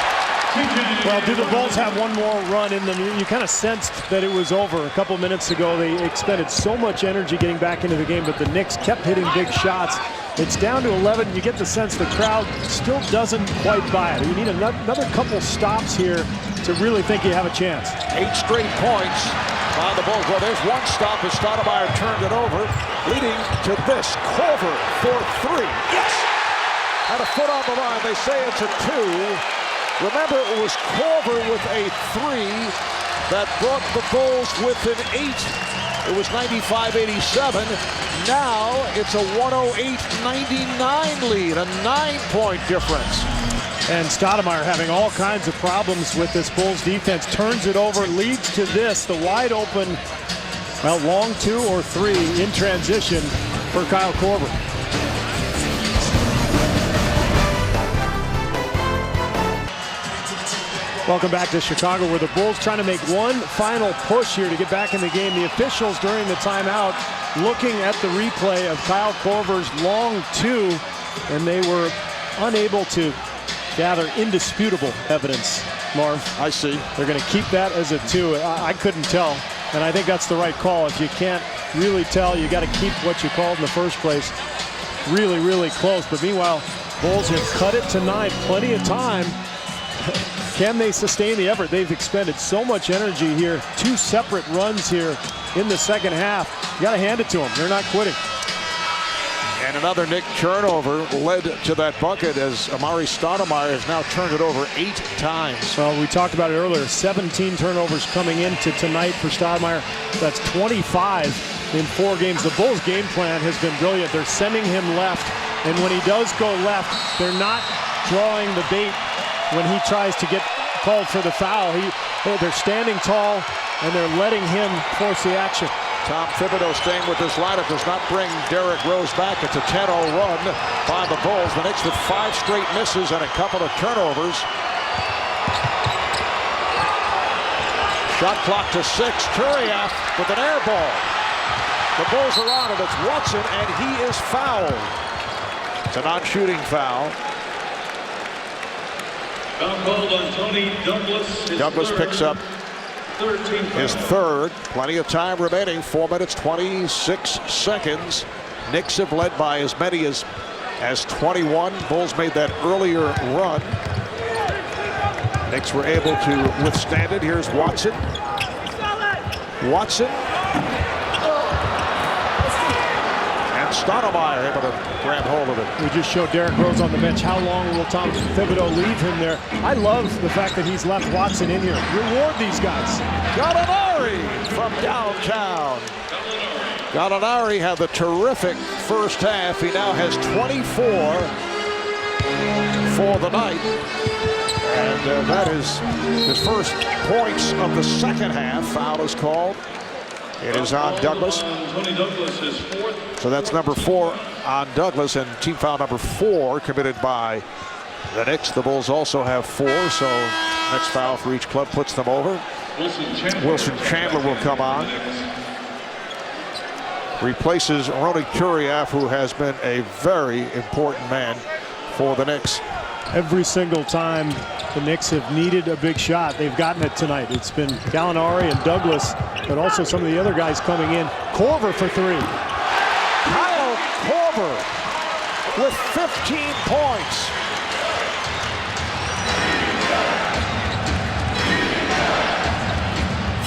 Well, do the Bulls have one more run in them? You kind of sensed that it was over a couple minutes ago. They expended so much energy getting back into the game, but the Knicks kept hitting big shots. It's down to 11. You get the sense the crowd still doesn't quite buy it. You need another couple stops here to really think you have a chance. 8 straight points by the Bulls. Well, there's one stop as Stoudemire turned it over, leading to this. Korver for 3. Yes! Had a foot on the line. They say it's a 2. Remember, it was Korver with a 3 that brought the Bulls within 8. It was 95-87. Now it's a 108-99 lead, a 9-point difference. And Stoudemire having all kinds of problems with this Bulls defense. Turns it over, leads to this, the wide open, well, long 2 or 3 in transition for Kyle Korver. Welcome back to Chicago, where the Bulls trying to make one final push here to get back in the game. The officials during the timeout looking at the replay of Kyle Korver's long 2, and they were unable to gather indisputable evidence. Marv, I see. They're going to keep that as a 2. I couldn't tell, and I think that's the right call. If you can't really tell, you got to keep what you called in the first place. Really, really close. But meanwhile, Bulls have cut it to 9. Plenty of time. can they sustain the effort? They've expended so much energy here. 2 separate runs here in the second half. You got to hand it to them. They're not quitting. And another Knick turnover led to that bucket as Amari Stoudemire has now turned it over 8 times. Well, we talked about it earlier. 17 turnovers coming into tonight for Stoudemire. That's 25 in 4 games. The Bulls' game plan has been brilliant. They're sending him left, and when he does go left, they're not drawing the bait when he tries to get called for the foul. They're standing tall, and they're letting him force the action. Tom Thibodeau staying with this lineup does not bring Derrick Rose back. It's a 10-0 run by the Bulls. The Knicks with 5 straight misses and a couple of turnovers. Shot clock to 6. Turiaf with an air ball. The Bulls are on it. It's Watson, and he is fouled. It's a non-shooting foul. Foul called on Tony Douglas. Douglas picks up his 3rd. Plenty of time remaining. 4 minutes, 26 seconds. Knicks have led by as many as 21. Bulls made that earlier run. Knicks were able to withstand it. Here's Watson. Watson. And Stoudemire able to grab hold of it. We just showed Derrick Rose on the bench. How long will Tom Thibodeau leave him there? I love the fact that he's left Watson in here. Reward these guys. Gallinari from downtown. Gallinari had the terrific first half. He now has 24 for the night. And that is his first points of the second half. Foul is called. It is on Douglas. Tony Douglas is 4th. So that's number 4 on Douglas, and team foul number 4 committed by the Knicks. The Bulls also have 4, so next foul for each club puts them over. Wilson Chandler will come on. Replaces Ronny Turiaf, who has been a very important man for the Knicks. Every single time the Knicks have needed a big shot, they've gotten it tonight. It's been Gallinari and Douglas, but also some of the other guys coming in. Korver for 3. Kyle Korver with 15 points.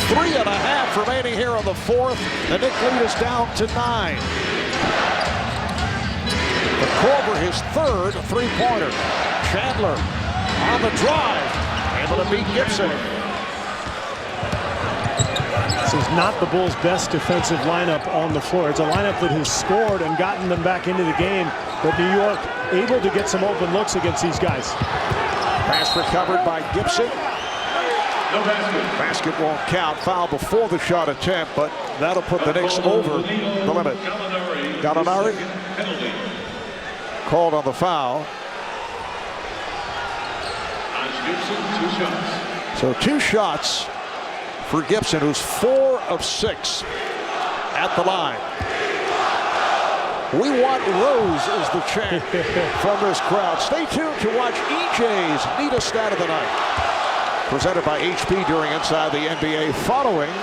Three and a half remaining here on the 4th. The Knicks lead is down to 9. But Korver, his 3rd 3-pointer. Chandler on the drive, able to beat Gibson. This is not the Bulls' best defensive lineup on the floor. It's a lineup that has scored and gotten them back into the game, but New York able to get some open looks against these guys. Pass recovered by Gibson. No basket. Basket won't count. Foul before the shot attempt, but that'll put the Knicks over the limit. Gallinari called on the foul. Gibson, 2 shots. So 2 shots for Gibson, who's 4 of 6 at the line. We want Rose is the chant from this crowd. Stay tuned to watch EJ's neatest stat of the night. Presented by HP during Inside the NBA following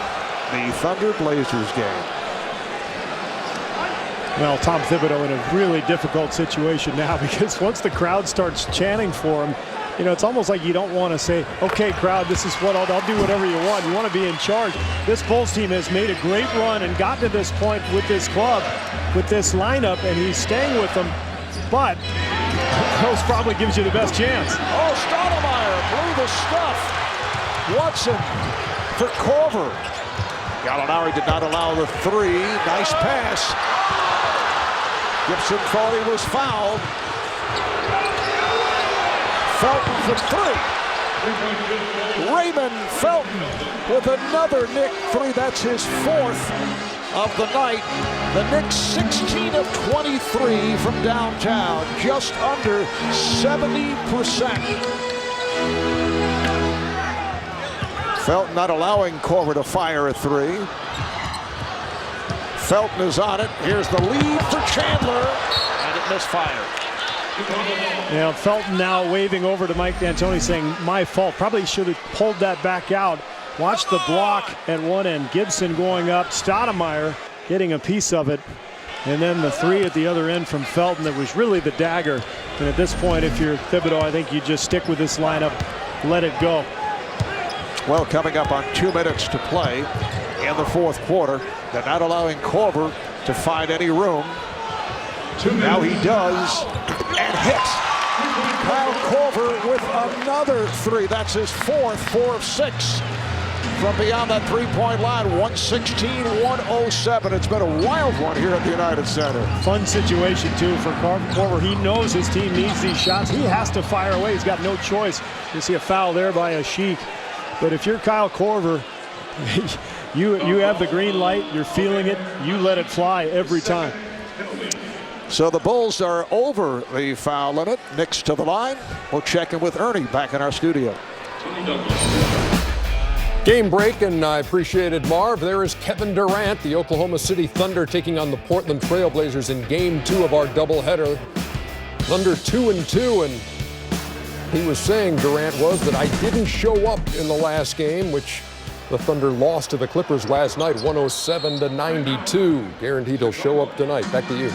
the Thunder Blazers game. Well, Tom Thibodeau in a really difficult situation now, because once the crowd starts chanting for him, you know, it's almost like you don't want to say, okay, crowd, this is what I'll do whatever you want. You want to be in charge. This Bulls team has made a great run and gotten to this point with this club, with this lineup, and he's staying with them. But Rose probably gives you the best chance. Oh, Stoudemire blew the stuff. Watson for Korver. Gallinari did not allow the 3. Nice pass. Gibson thought he was fouled. Felton for 3. Raymond Felton with another Knick 3. That's his 4th of the night. The Knicks 16 of 23 from downtown, just under 70%. Felton not allowing Korver to fire a 3. Felton is on it. Here's the lead for Chandler, and it misfired. Yeah, Felton now waving over to Mike D'Antoni saying, my fault. Probably should have pulled that back out. Watch the block at one end. Gibson going up. Stoudemire getting a piece of it. And then the 3 at the other end from Felton that was really the dagger. And at this point, if you're Thibodeau, I think you just stick with this lineup. let it go. Well, coming up on 2 minutes to play in the fourth quarter, they're not allowing Korver to find any room. Now he does, and hits. Kyle Korver with another three. That's his fourth, 4 of 6 from beyond that three-point line. 116-107. It's been a wild one here at the United Center. Fun situation, too, for Korver. He knows his team needs these shots. He has to fire away. He's got no choice. You see a foul there by Ashik. But if you're Kyle Korver, you have the green light. You're feeling it. You let it fly every time. So the Bulls are over the foul limit. Knicks to the line. We'll check in with Ernie back in our studio. Game break, and I appreciated Marv. There is Kevin Durant, the Oklahoma City Thunder, taking on the Portland Trail Blazers in Game 2 of our doubleheader. Thunder 2-2, and he was saying, Durant was, that I didn't show up in the last game, which the Thunder lost to the Clippers last night, 107-92. Guaranteed he'll show up tonight. Back to you.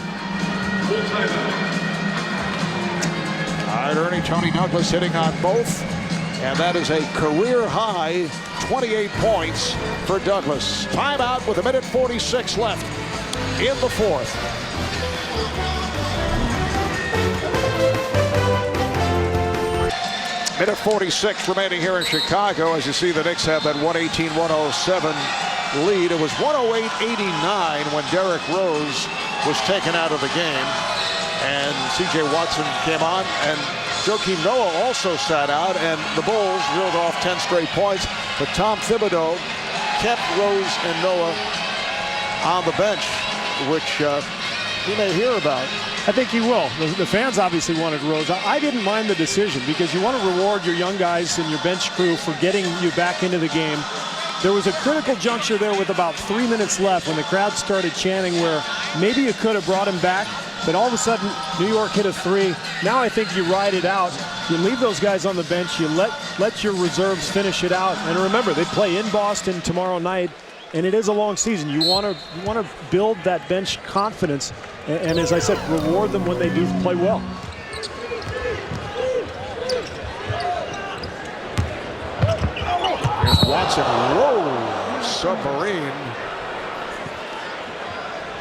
All right, Ernie, Tony Douglas hitting on both, and that is a career-high 28 points for Douglas. Timeout with 1:46 left in the fourth. Minute 46 remaining here in Chicago. As you see, the Knicks have that 118-107 lead. It was 108-89 when Derrick Rose was taken out of the game, and C.J. Watson came on, and Joakim Noah also sat out, and the Bulls reeled off 10 straight points. But Tom Thibodeau kept Rose and Noah on the bench, which he may hear about. I think he will. The fans obviously wanted Rose. I didn't mind the decision because you want to reward your young guys and your bench crew for getting you back into the game. There was a critical juncture there with about 3 minutes left when the crowd started chanting where maybe you could have brought him back, but all of a sudden New York hit a three. Now I think you ride it out. You leave those guys on the bench. You let your reserves finish it out. And remember, they play in Boston tomorrow night, and it is a long season. You want to build that bench confidence, and as I said, reward them when they do play well. Here's Watson. Whoa, submarine.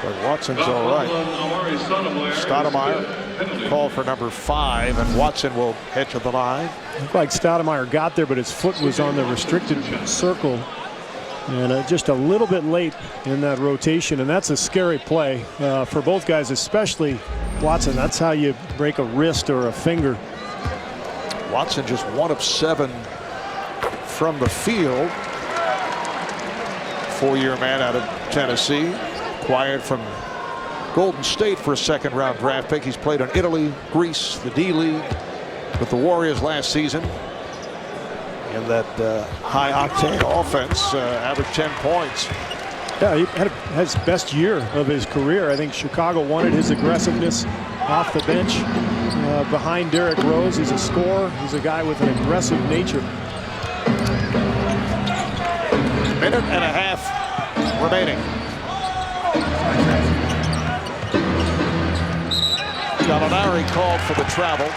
But Watson's all right. Stoudemire called for number 5, and Watson will head to the line. Looked like Stoudemire got there, but his foot was on the restricted circle. And just a little bit late in that rotation, and that's a scary play for both guys, especially Watson. That's how you break a wrist or a finger. Watson just 1 of 7 from the field. 4-year man out of Tennessee. Acquired from Golden State for a second-round draft pick. He's played in Italy, Greece, the D-League with the Warriors last season. In that high-octane offense, averaged 10 points. Yeah, he had his best year of his career. I think Chicago wanted his aggressiveness off the bench behind Derrick Rose. He's a scorer. He's a guy with an aggressive nature. Minute and a half remaining. Gallinari called for the travel.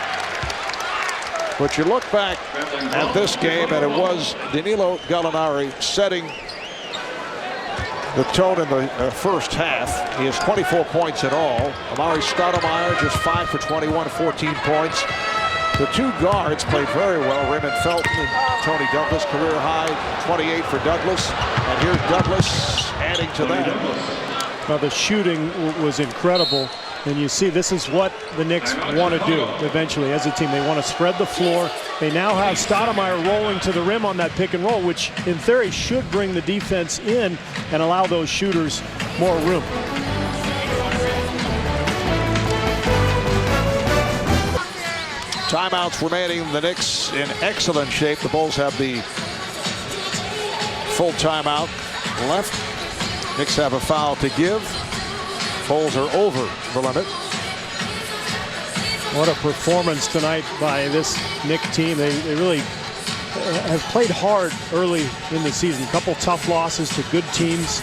But you look back at this game, and it was Danilo Gallinari setting the tone in the first half. He has 24 points in all. Amari Stoudemire just 5 for 21, 14 points. The two guards played very well. Raymond Felton and Tony Douglas, career high 28 for Douglas. And here's Douglas adding to that. Now the shooting was incredible. And you see, this is what the Knicks want to do eventually as a team. They want to spread the floor. They now have Stoudemire rolling to the rim on that pick and roll, which in theory should bring the defense in and allow those shooters more room. Timeouts remaining. The Knicks in excellent shape. The Bulls have the full timeout left. Knicks have a foul to give. Bulls are over the limit. What a performance tonight by this Knicks team. They really have played hard early in the season. A couple tough losses to good teams.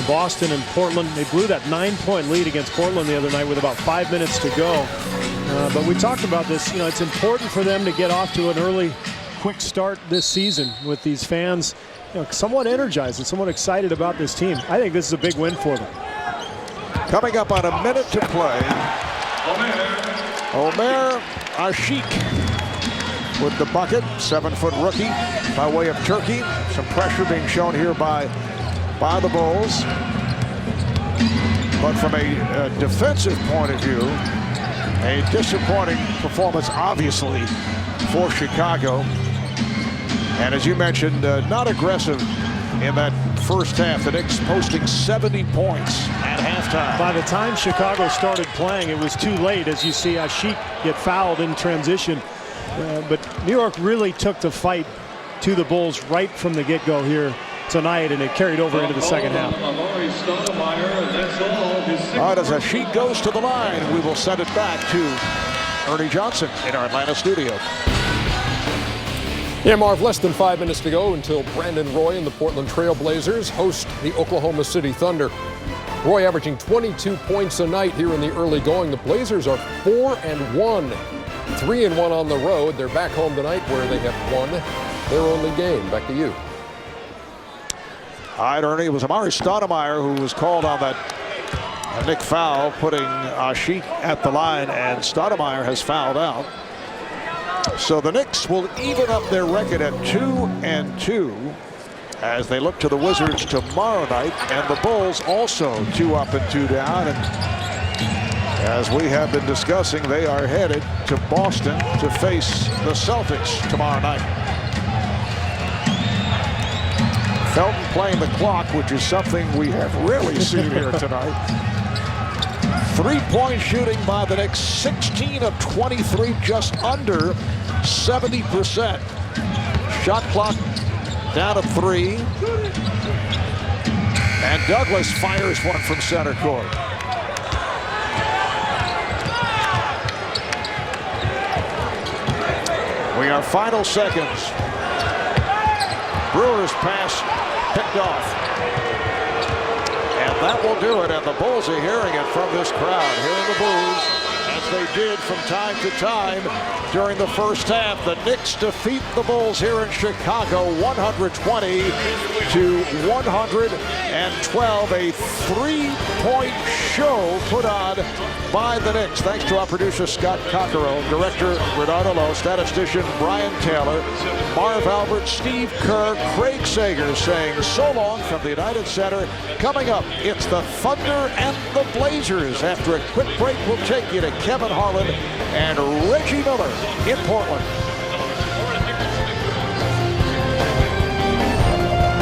Boston and Portland. They blew that 9-point lead against Portland the other night with about 5 minutes to go. But we talked about this. You know, it's important for them to get off to an early quick start this season with these fans, somewhat energized and somewhat excited about this team. I think this is a big win for them. Coming up on a minute to play, Omer Ashik with the bucket, 7-foot rookie by way of Turkey. Some pressure being shown here by the Bulls. But from a defensive point of view, a disappointing performance, obviously, for Chicago. And as you mentioned, not aggressive in that first half. The Knicks posting 70 points at halftime. By the time Chicago started playing, it was too late, as you see Ashik get fouled in transition. But New York really took the fight to the Bulls right from the get-go here tonight, and it carried over into the second half. All right, as Ashik goes to the line, we will send it back to Ernie Johnson in our Atlanta studio. Yeah, Marv, less than 5 minutes to go until Brandon Roy and the Portland Trail Blazers host the Oklahoma City Thunder. Roy averaging 22 points a night here in the early going. The Blazers are 4-1, 3-1 on the road. They're back home tonight where they have won their only game. Back to you. All right, Ernie, it was Amari Stoudemire who was called on that Nick foul, putting Ashik at the line, and Stoudemire has fouled out. So the Knicks will even up their record at 2-2 as they look to the Wizards tomorrow night, and the Bulls also 2 up and 2 down. And as we have been discussing, they are headed to Boston to face the Celtics tomorrow night. Felton playing the clock, which is something we have rarely seen here tonight. 3-point shooting by the Knicks, 16 of 23, just under 70%. Shot clock down to 3. And Douglas fires one from center court. We are final seconds. Brewers pass picked off. And that will do it, and the Bulls are hearing it from this crowd, hearing the boos, as they did from time to time during the first half. The Knicks defeat the Bulls here in Chicago, 120 to 112. A 3-point show put on by the Knicks. Thanks to our producer, Scott Cockerell, director, Renato Lowe, statistician, Brian Taylor, Marv Albert, Steve Kerr, Craig Sager saying so long from the United Center. Coming up, it's the Thunder and the Blazers. After a quick break, we'll take you to Kevin Harlan and Reggie Miller in Portland.